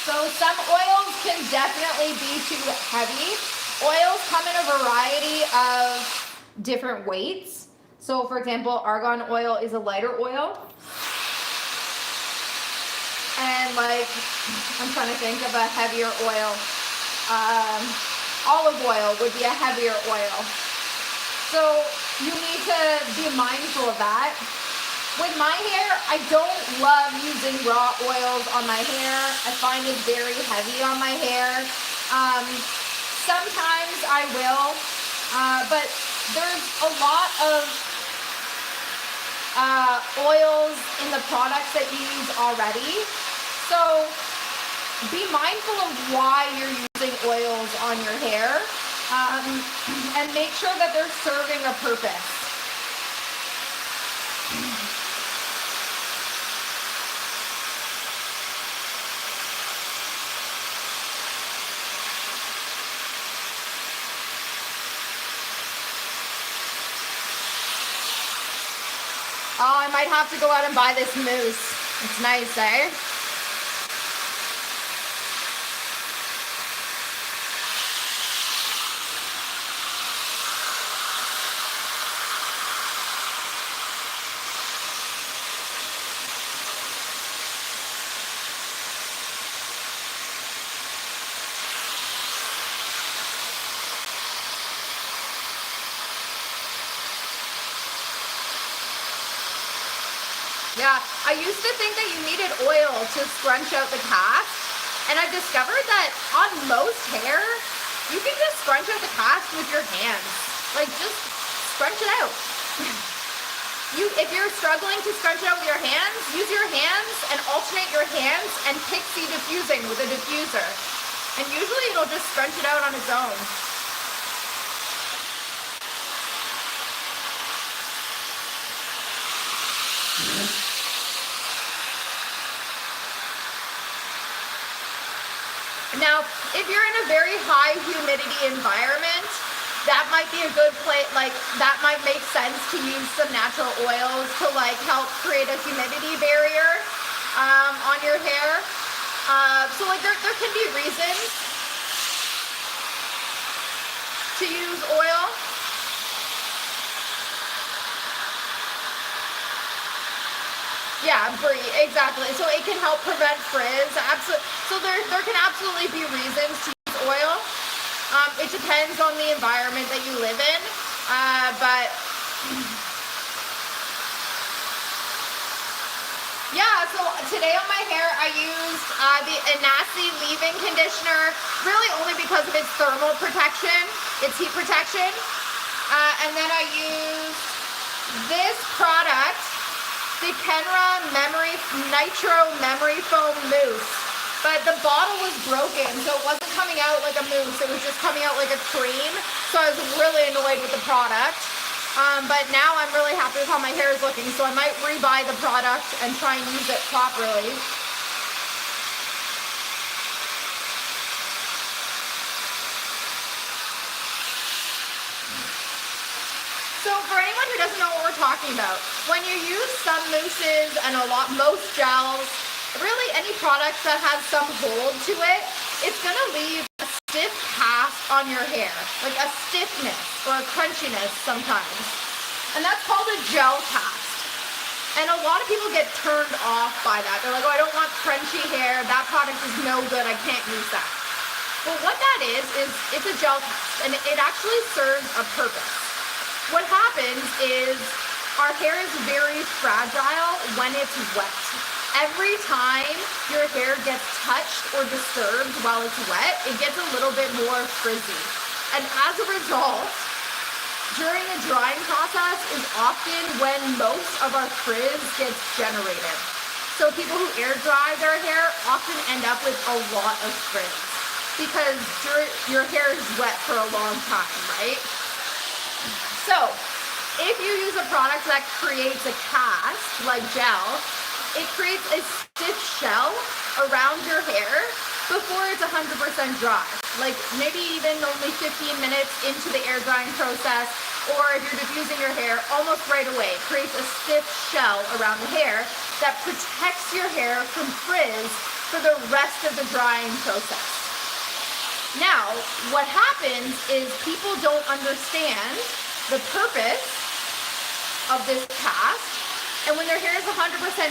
So some oils can definitely be too heavy. Oils come in a variety of different weights. So for example, argan oil is a lighter oil. And like, I'm trying to think of a heavier oil. olive oil would be a heavier oil. So you need to be mindful of that. With my hair, I don't love using raw oils on my hair. I find it very heavy on my hair. Sometimes I will, but there's a lot of oils in the products that you use already. So be mindful of why you're using oils on your hair, and make sure that they're serving a purpose. Oh, I might have to go out and buy this mousse. It's nice, eh? Yeah, I used to think that you needed oil to scrunch out the cast, and I've discovered that on most hair, you can just scrunch out the cast with your hands. Like, just scrunch it out. If you're struggling to scrunch it out with your hands, use your hands and alternate your hands and pixie diffusing with a diffuser. And usually it'll just scrunch it out on its own. Now, if you're in a very high humidity environment, that might be a good place, like that might make sense to use some natural oils to like help create a humidity barrier on your hair. So like there can be reasons to use oil. Yeah, exactly. So it can help prevent frizz. So there can absolutely be reasons to use oil. It depends on the environment that you live in. But yeah, so today on my hair I used the Anasi leave-in conditioner, really only because of its thermal protection, its heat protection. And then I used this product, the Kenra Nitro Memory Foam Mousse, but the bottle was broken, so it wasn't coming out like a mousse, it was just coming out like a cream, so I was really annoyed with the product. But now I'm really happy with how my hair is looking, so I might rebuy the product and try and use it properly. So for anyone who doesn't know what we're talking about, when you use some mousses and most gels, really any product that has some hold to it, it's going to leave a stiff cast on your hair, like a stiffness or a crunchiness sometimes. And that's called a gel cast. And a lot of people get turned off by that. They're like, oh, I don't want crunchy hair. That product is no good. I can't use that. But what that is it's a gel cast, and it actually serves a purpose. What happens is our hair is very fragile when it's wet. Every time your hair gets touched or disturbed while it's wet, it gets a little bit more frizzy. And as a result, during the drying process is often when most of our frizz gets generated. So people who air dry their hair often end up with a lot of frizz because your hair is wet for a long time, right? So, if you use a product that creates a cast, like gel, it creates a stiff shell around your hair before it's 100% dry. Like maybe even only 15 minutes into the air drying process, or if you're diffusing your hair, almost right away. It creates a stiff shell around the hair that protects your hair from frizz for the rest of the drying process. Now, what happens is people don't understand the purpose of this cast, and when their hair is 100%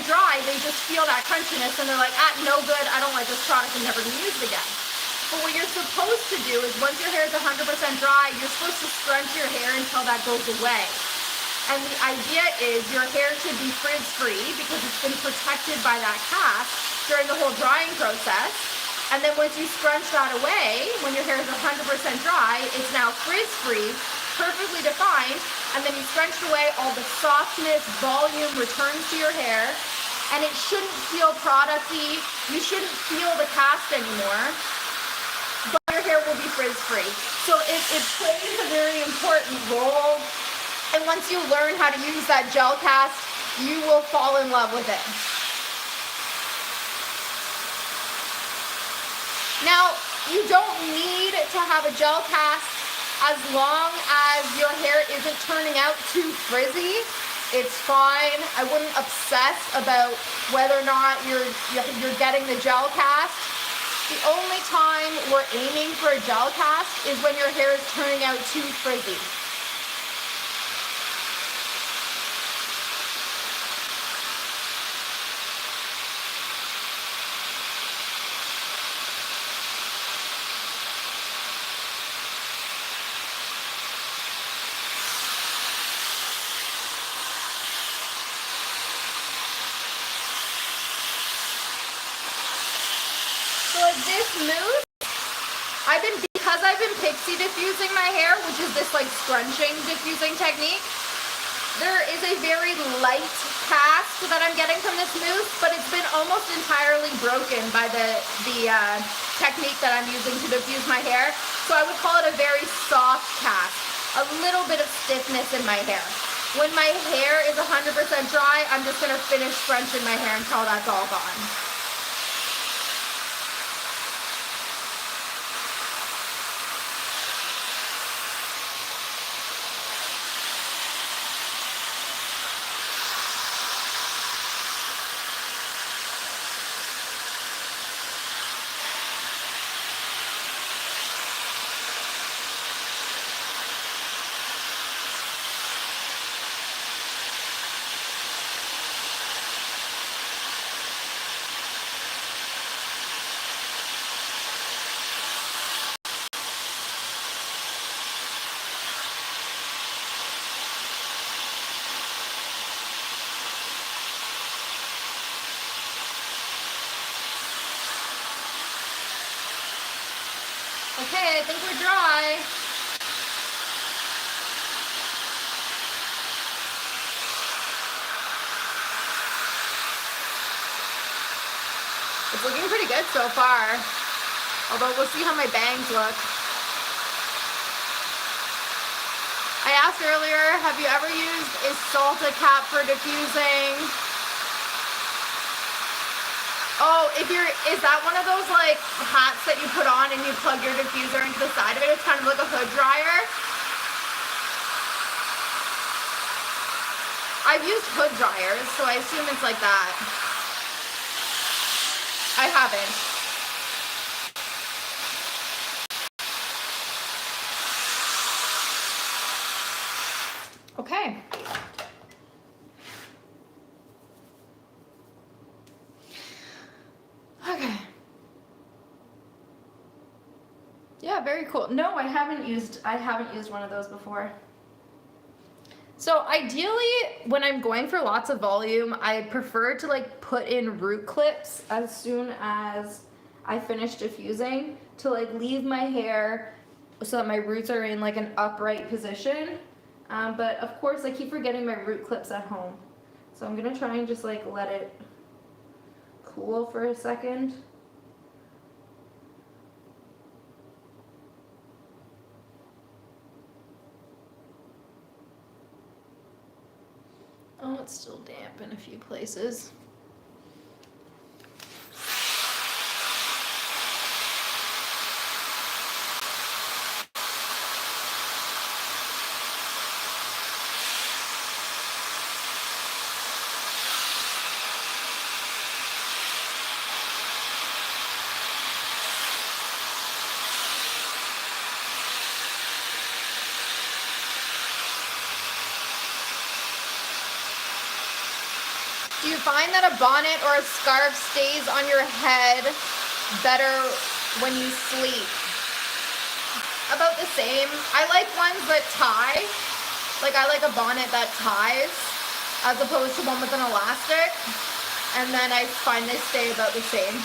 dry, they just feel that crunchiness and they're like, no good, I don't like this product, I'm never going to use it again. But what you're supposed to do is once your hair is 100% dry, you're supposed to scrunch your hair until that goes away. And the idea is your hair should be frizz-free because it's been protected by that cast during the whole drying process. And then once you scrunch that away, when your hair is 100% dry, it's now frizz-free, perfectly defined, and then you scrunched away, all the softness, volume returns to your hair, and it shouldn't feel producty. You shouldn't feel the cast anymore, but your hair will be frizz-free. So it plays a very important role. And once you learn how to use that gel cast, you will fall in love with it. Now, you don't need to have a gel cast as long as your hair isn't turning out too frizzy. It's fine. I wouldn't obsess about whether or not you're getting the gel cast. The only time we're aiming for a gel cast is when your hair is turning out too frizzy. This mousse, because I've been pixie diffusing my hair, which is this like scrunching diffusing technique, there is a very light cast that I'm getting from this mousse, but it's been almost entirely broken by the technique that I'm using to diffuse my hair. So I would call it a very soft cast, a little bit of stiffness in my hair. When my hair is 100% dry, I'm just gonna finish scrunching my hair until that's all gone. Okay, I think we're dry. It's looking pretty good so far. Although we'll see how my bangs look. I asked earlier, have you ever used a Salta cap for diffusing? Oh, is that one of those like hats that you put on and you plug your diffuser into the side of it? It's kind of like a hood dryer. I've used hood dryers, so I assume it's like that. I haven't. Okay. Okay. Yeah, very cool. No, I haven't used one of those before. So ideally, when I'm going for lots of volume, I prefer to like put in root clips as soon as I finish diffusing to like leave my hair so that my roots are in like an upright position. But of course, I keep forgetting my root clips at home. So I'm gonna try and just like let it cool for a second. Oh, it's still damp in a few places. Do you find that a bonnet or a scarf stays on your head better when you sleep. About the same. I like ones that tie. Like I like a bonnet that ties as opposed to one with an elastic. And then I find they stay about the same.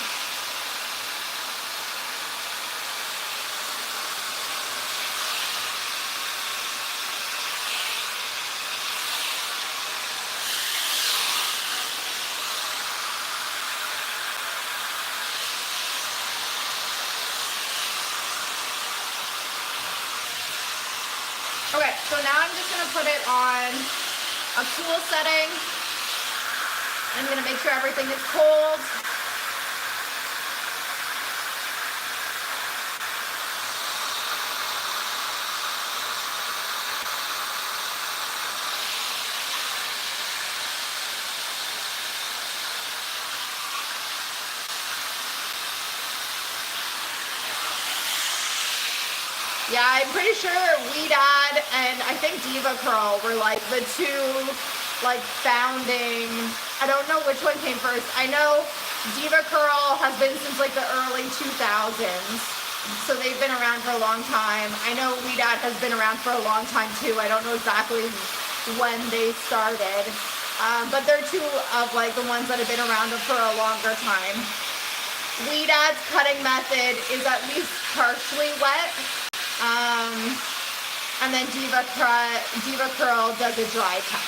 Okay, so now I'm just gonna put it on a cool setting. I'm gonna make sure everything is cold. Yeah, I'm pretty sure We Dad and I think Diva Curl were like the two like founding, I don't know which one came first. I know Diva Curl has been since like the early 2000s, so they've been around for a long time. I know We Dad has been around for a long time too. I don't know exactly when they started, but they're two of like the ones that have been around for a longer time. We Dad's cutting method is at least partially wet. And then Diva Curl does a dry cut.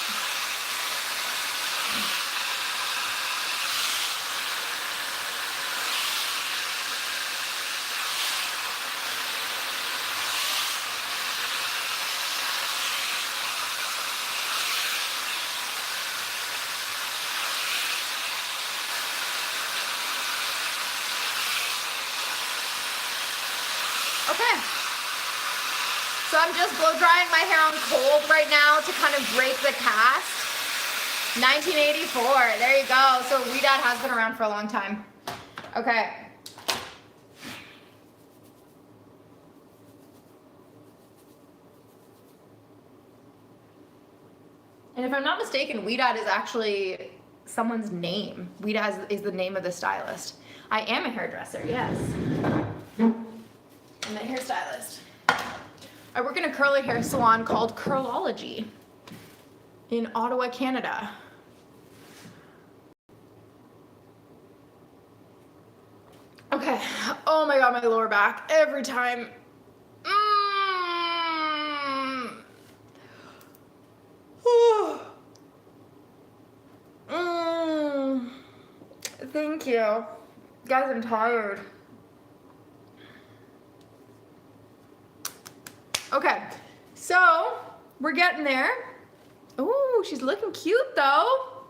Okay. So I'm just blow drying my hair on cold right now to kind of break the cast. 1984, there you go. So We Dad has been around for a long time. Okay. And if I'm not mistaken, We Dad is actually someone's name. We Dad is the name of the stylist. I am a hairdresser, yes. I'm a hairstylist. I work in a curly hair salon called Curlology in Ottawa, Canada. Okay. Oh my god, my lower back. Every time. Thank you. Guys, I'm tired. Okay, so we're getting there. Ooh, she's looking cute though.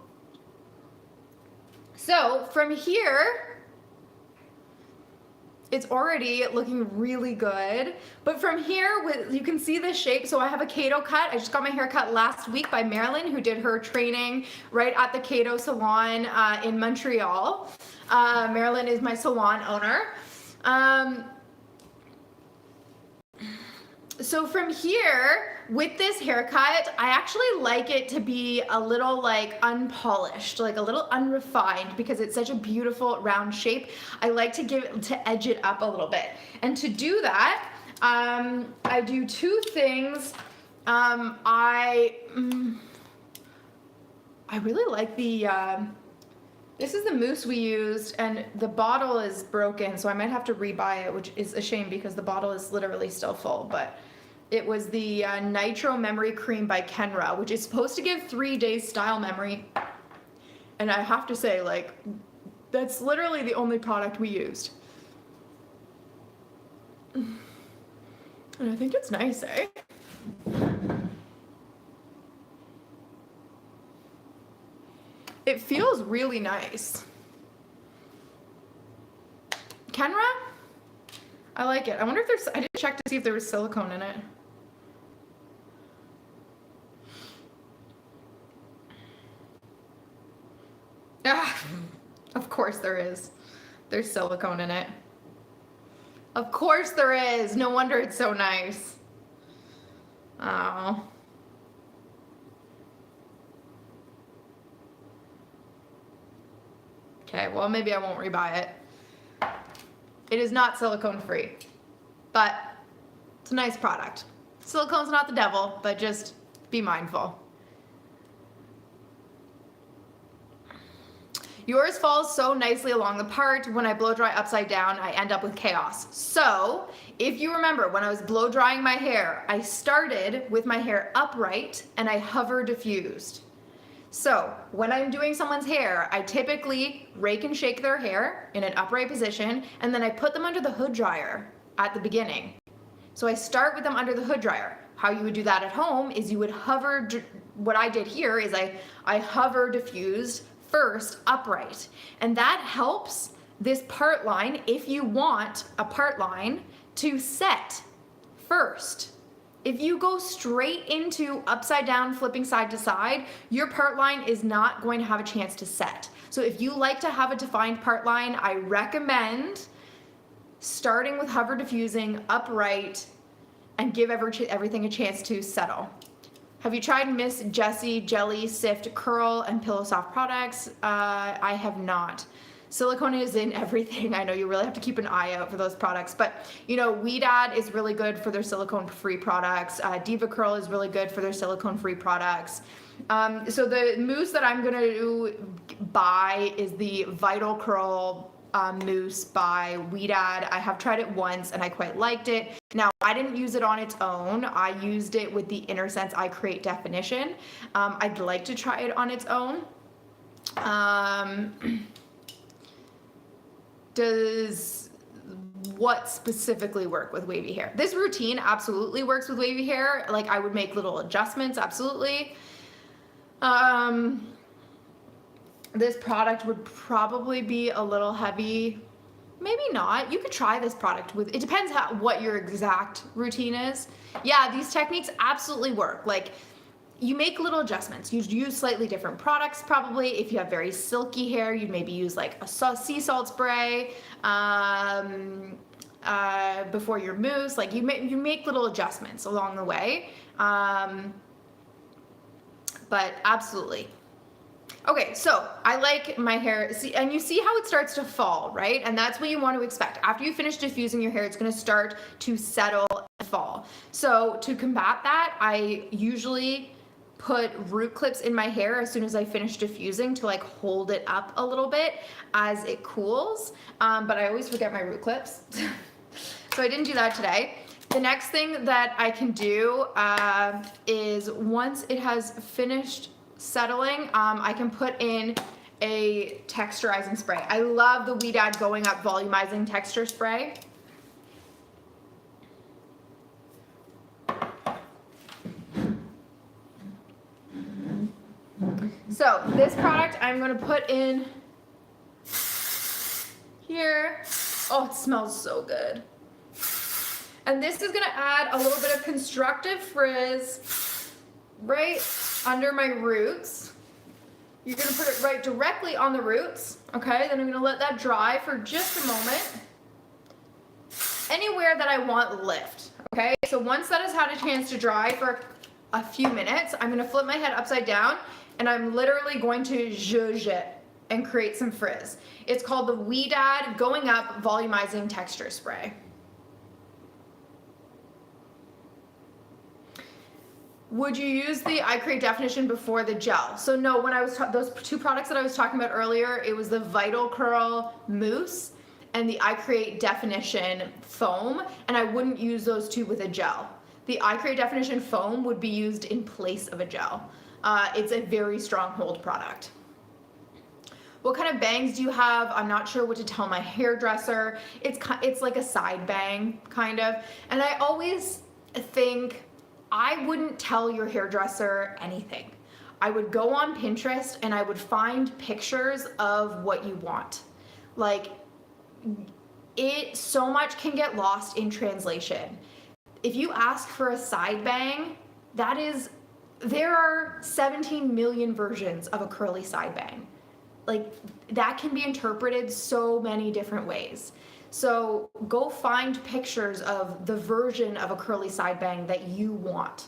So from here, it's already looking really good. But from here, you can see the shape. So I have a Kato cut. I just got my hair cut last week by Marilyn, who did her training right at the Kato salon in Montreal. Marilyn is my salon owner. So from here, with this haircut, I actually like it to be a little like unpolished, like a little unrefined, because it's such a beautiful round shape. I like to edge it up a little bit. And to do that, I do two things. I really like the, this is the mousse we used, and the bottle is broken, so I might have to rebuy it, which is a shame because the bottle is literally still full, but it was the Nitro Memory Cream by Kenra, which is supposed to give 3 days style memory. And I have to say, like, that's literally the only product we used. And I think it's nice, eh? It feels really nice. Kenra? I like it. I wonder if there's, I didn't check to see if there was silicone in it. Ah, of course there is. There's silicone in it. Of course there is. No wonder it's so nice. Oh. Okay, well maybe I won't rebuy it. It is not silicone free, but it's a nice product. Silicone's not the devil, but just be mindful. Yours falls so nicely along the part. When I blow dry upside down, I end up with chaos. So if you remember, when I was blow drying my hair, I started with my hair upright and I hover diffused. So when I'm doing someone's hair, I typically rake and shake their hair in an upright position, and then I put them under the hood dryer at the beginning. So I start with them under the hood dryer. How you would do that at home is you would hover, what I did here is I hover diffused first upright, and that helps this part line, if you want a part line, to set first. If you go straight into upside down, flipping side to side, your part line is not going to have a chance to set. So if you like to have a defined part line, I recommend starting with hover diffusing upright and give everything a chance to settle. Have you tried Miss Jessie Jelly Sift Curl and Pillow Soft products? I have not. Silicone is in everything. I know you really have to keep an eye out for those products, but you know, Weedad is really good for their silicone-free products. Diva Curl is really good for their silicone-free products. So the mousse that I'm gonna buy is the Vital Curl mousse by Weedad. I have tried it once and I quite liked it. Now, I didn't use it on its own. I used it with the InnerSense I Create definition. I'd like to try it on its own. Does what specifically work with wavy hair? This routine absolutely works with wavy hair. Like, I would make little adjustments, absolutely. This product would probably be a little heavy. Maybe not. You could try this product with, it depends what your exact routine is. Yeah, these techniques absolutely work. Like, you make little adjustments. You use slightly different products probably. If you have very silky hair, you'd maybe use like a sea salt spray before your mousse. Like, you make little adjustments along the way. But absolutely. Okay, so I like my hair, and you see how it starts to fall, right? And that's what you want to expect. After you finish diffusing your hair, it's going to start to settle and fall. So to combat that, I usually put root clips in my hair as soon as I finish diffusing to like hold it up a little bit as it cools. But I always forget my root clips. So I didn't do that today. The next thing that I can do is once it has finished settling, I can put in a texturizing spray. I love the Weedad Going Up Volumizing Texture Spray. So this product I'm going to put in here. Oh, it smells so good. And this is going to add a little bit of constructive frizz right under my roots. You're going to put it right directly on the roots. Okay, then I'm going to let that dry for just a moment. Anywhere that I want lift. Okay, so once that has had a chance to dry for a few minutes, I'm going to flip my head upside down and I'm literally going to zhuzh it and create some frizz. It's called the Weedad Going Up Volumizing Texture Spray. Would you use the I Create definition before the gel? So no, when I was those two products that I was talking about earlier, it was the Vital Curl Mousse and the I Create definition foam, and I wouldn't use those two with a gel. The I Create definition foam would be used in place of a gel. It's a very strong hold product. What kind of bangs do you have? I'm not sure what to tell my hairdresser. It's like a side bang, kind of. And I always think I wouldn't tell your hairdresser anything. I would go on Pinterest and I would find pictures of what you want. Like, so much can get lost in translation. If you ask for a side bang, there are 17 million versions of a curly side bang. Like, that can be interpreted so many different ways. So go find pictures of the version of a curly side bang that you want.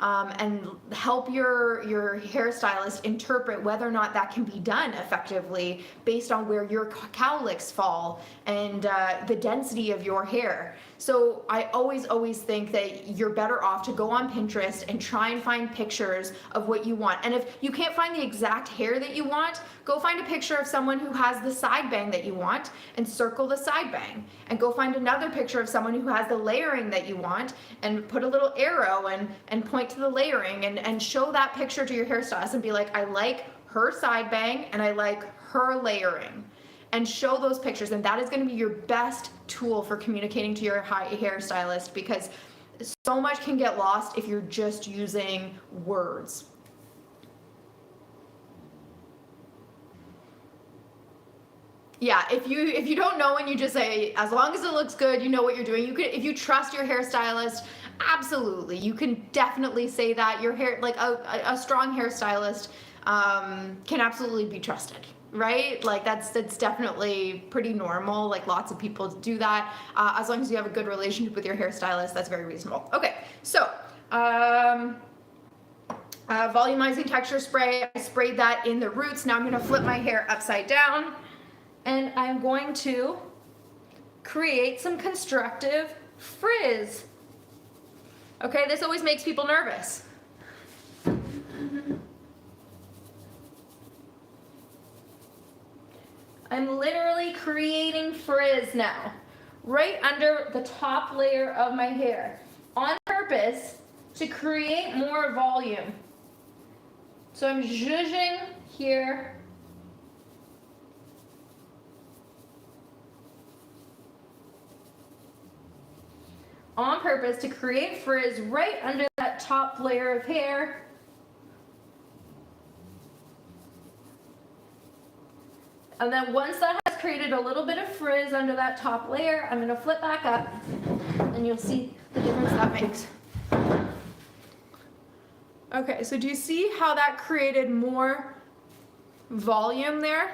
and help your hairstylist interpret whether or not that can be done effectively based on where your cowlicks fall and the density of your hair. So I always think that you're better off to go on Pinterest and try and find pictures of what you want. And if you can't find the exact hair that you want, go find a picture of someone who has the side bang that you want and circle the side bang. And go find another picture of someone who has the layering that you want and put a little arrow and point to the layering and show that picture to your hairstylist and be like, I like her side bang and I like her layering. And show those pictures, and that is going to be your best tool for communicating to your hairstylist, because so much can get lost if you're just using words. Yeah, if you don't know and you just say, as long as it looks good, you know what you're doing. You could, if you trust your hairstylist, absolutely, you can definitely say that. Your hair, like a strong hairstylist, can absolutely be trusted. Right? Like that's definitely pretty normal. Like lots of people do that. As long as you have a good relationship with your hairstylist, that's very reasonable. Okay, so volumizing texture spray. I sprayed that in the roots. Now I'm going to flip my hair upside down, and I'm going to create some constructive frizz. Okay, this always makes people nervous. I'm literally creating frizz now, right under the top layer of my hair, on purpose to create more volume. So I'm zhuzhing here. On purpose to create frizz right under that top layer of hair. And then once that has created a little bit of frizz under that top layer, I'm going to flip back up and you'll see the difference that makes. Okay, so do you see how that created more volume there?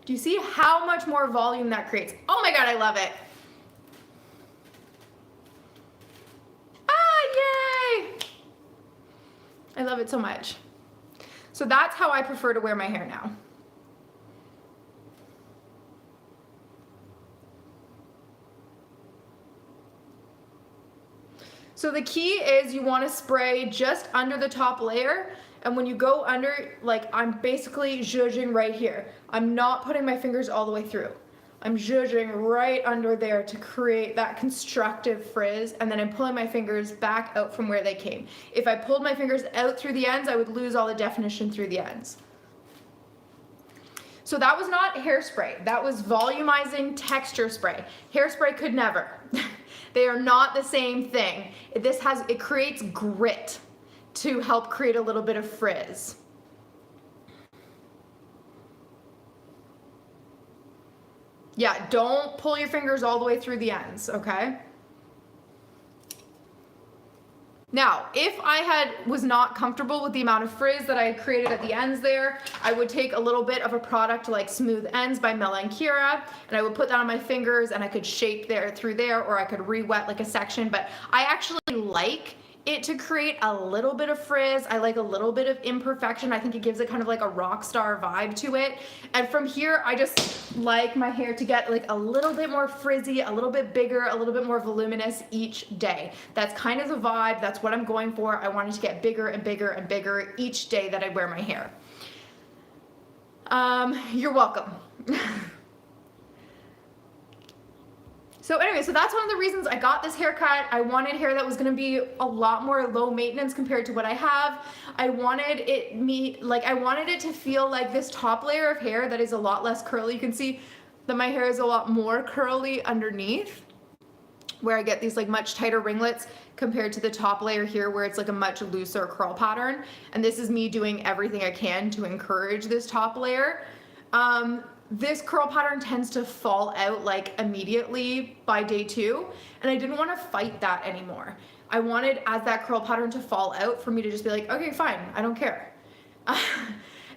Do you see how much more volume that creates? Oh my God, I love it. Ah, yay! I love it so much. So that's how I prefer to wear my hair now. So the key is you want to spray just under the top layer, and when you go under, like I'm basically zhuzhing right here. I'm not putting my fingers all the way through. I'm zhuzhing right under there to create that constructive frizz, and then I'm pulling my fingers back out from where they came. If I pulled my fingers out through the ends, I would lose all the definition through the ends. So that was not hairspray, that was volumizing texture spray. Hairspray could never. They are not the same thing. It creates grit to help create a little bit of frizz. Yeah, don't pull your fingers all the way through the ends, okay? Now, if I was not comfortable with the amount of frizz that I had created at the ends there, I would take a little bit of a product like Smooth Ends by Melankira, and I would put that on my fingers and I could shape through there, or I could re-wet like a section, but I actually like it to create a little bit of frizz. I like a little bit of imperfection. I think it gives it kind of like a rock star vibe to it. And from here, I just like my hair to get like a little bit more frizzy, a little bit bigger, a little bit more voluminous each day. That's kind of the vibe. That's what I'm going for. I want it to get bigger and bigger and bigger each day that I wear my hair. You're welcome. So anyway, so that's one of the reasons I got this haircut. I wanted hair that was gonna be a lot more low maintenance compared to what I have. I wanted it to feel like this top layer of hair that is a lot less curly. You can see that my hair is a lot more curly underneath, where I get these like much tighter ringlets compared to the top layer here where it's like a much looser curl pattern. And this is me doing everything I can to encourage this top layer. This curl pattern tends to fall out like immediately by day 2, and I didn't want to fight that anymore. I wanted, as that curl pattern to fall out, for me to just be like, okay, fine, I don't care.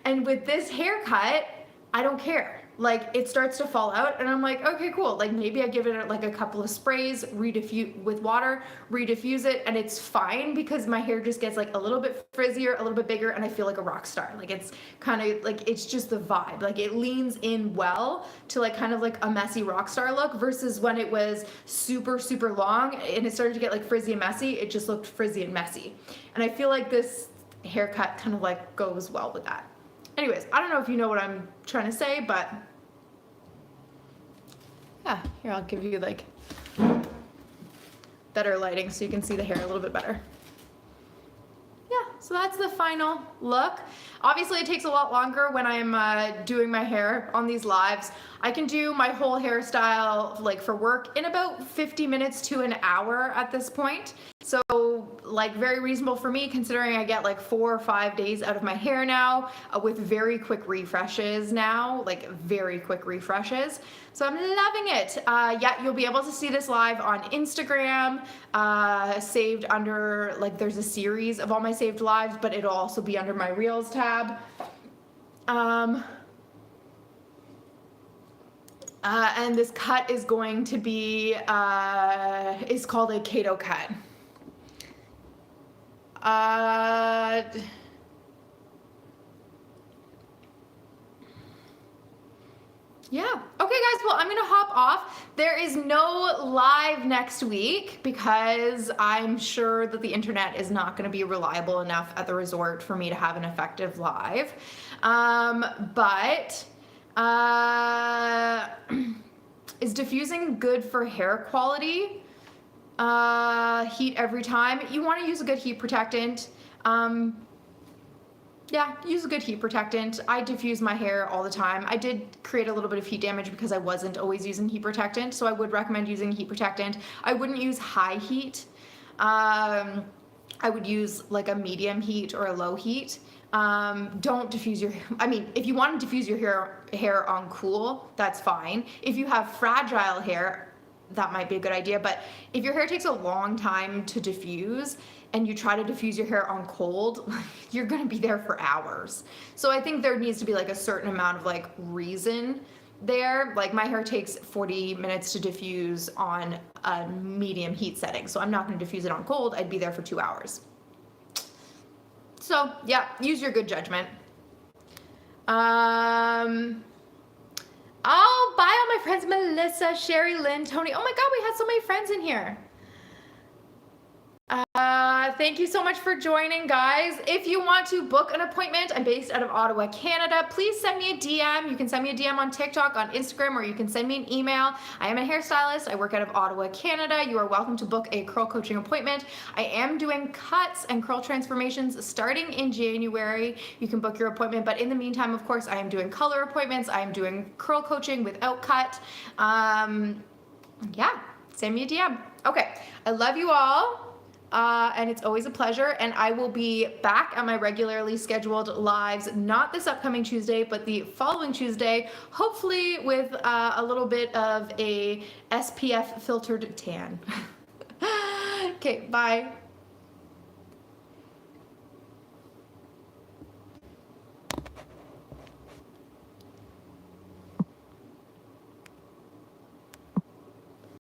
And with this haircut, I don't care. like it starts to fall out, and I'm like, okay, cool. Like maybe I give it like a couple of sprays, rediffuse with water, rediffuse it, and it's fine because my hair just gets like a little bit frizzier, a little bit bigger, and I feel like a rock star. Like it's kind of like, it's just the vibe. Like it leans in well to like kind of like a messy rock star look, versus when it was super, super long and it started to get like frizzy and messy, it just looked frizzy and messy. And I feel like this haircut kind of like goes well with that. Anyways, I don't know if you know what I'm trying to say, but yeah, here, I'll give you like better lighting so you can see the hair a little bit better. Yeah, so that's the final look. Obviously it takes a lot longer when I'm doing my hair on these lives. I can do my whole hairstyle like for work in about 50 minutes to an hour at this point. So like very reasonable for me, considering I get like 4 or 5 days out of my hair now with very quick refreshes now, like very quick refreshes. So I'm loving it. Yeah, you'll be able to see this live on Instagram, saved under, like there's a series of all my saved lives, but it'll also be under my Reels tab. And this cut is going to be, is called a Kato cut. Yeah. Okay, guys. Well, I'm going to hop off. There is no live next week because I'm sure that the internet is not going to be reliable enough at the resort for me to have an effective live. Is diffusing good for hair quality? Heat every time. You want to use a good heat protectant. Yeah, use a good heat protectant. I diffuse my hair all the time. I did create a little bit of heat damage because I wasn't always using heat protectant, so I would recommend using heat protectant. I wouldn't use high heat. I would use like a medium heat or a low heat. Don't diffuse your, I mean, if you want to diffuse your hair on cool, that's fine. If you have fragile hair, that might be a good idea, but if your hair takes a long time to diffuse and you try to diffuse your hair on cold, you're gonna be there for hours. So I think there needs to be like a certain amount of like reason there. Like my hair takes 40 minutes to diffuse on a medium heat setting, so I'm not gonna diffuse it on cold. I'd be there for 2 hours. So yeah, use your good judgment. Oh, bye all my friends, Melissa, Sherry, Lynn, Tony. Oh my God, we had so many friends in here. Thank you so much for joining, guys. If you want to book an appointment, I'm based out of Ottawa, Canada. Please send me a DM. You can send me a DM on TikTok, on Instagram, or you can send me an email. I am a hairstylist. I work out of Ottawa, Canada. You are welcome to book a curl coaching appointment. I am doing cuts and curl transformations starting in January. You can book your appointment, but in the meantime, of course, I am doing color appointments. I am doing curl coaching without cut. Yeah, send me a DM. Okay, I love you all. And it's always a pleasure, and I will be back at my regularly scheduled lives, not this upcoming Tuesday, but the following Tuesday, hopefully with a little bit of a SPF filtered tan. Okay, bye.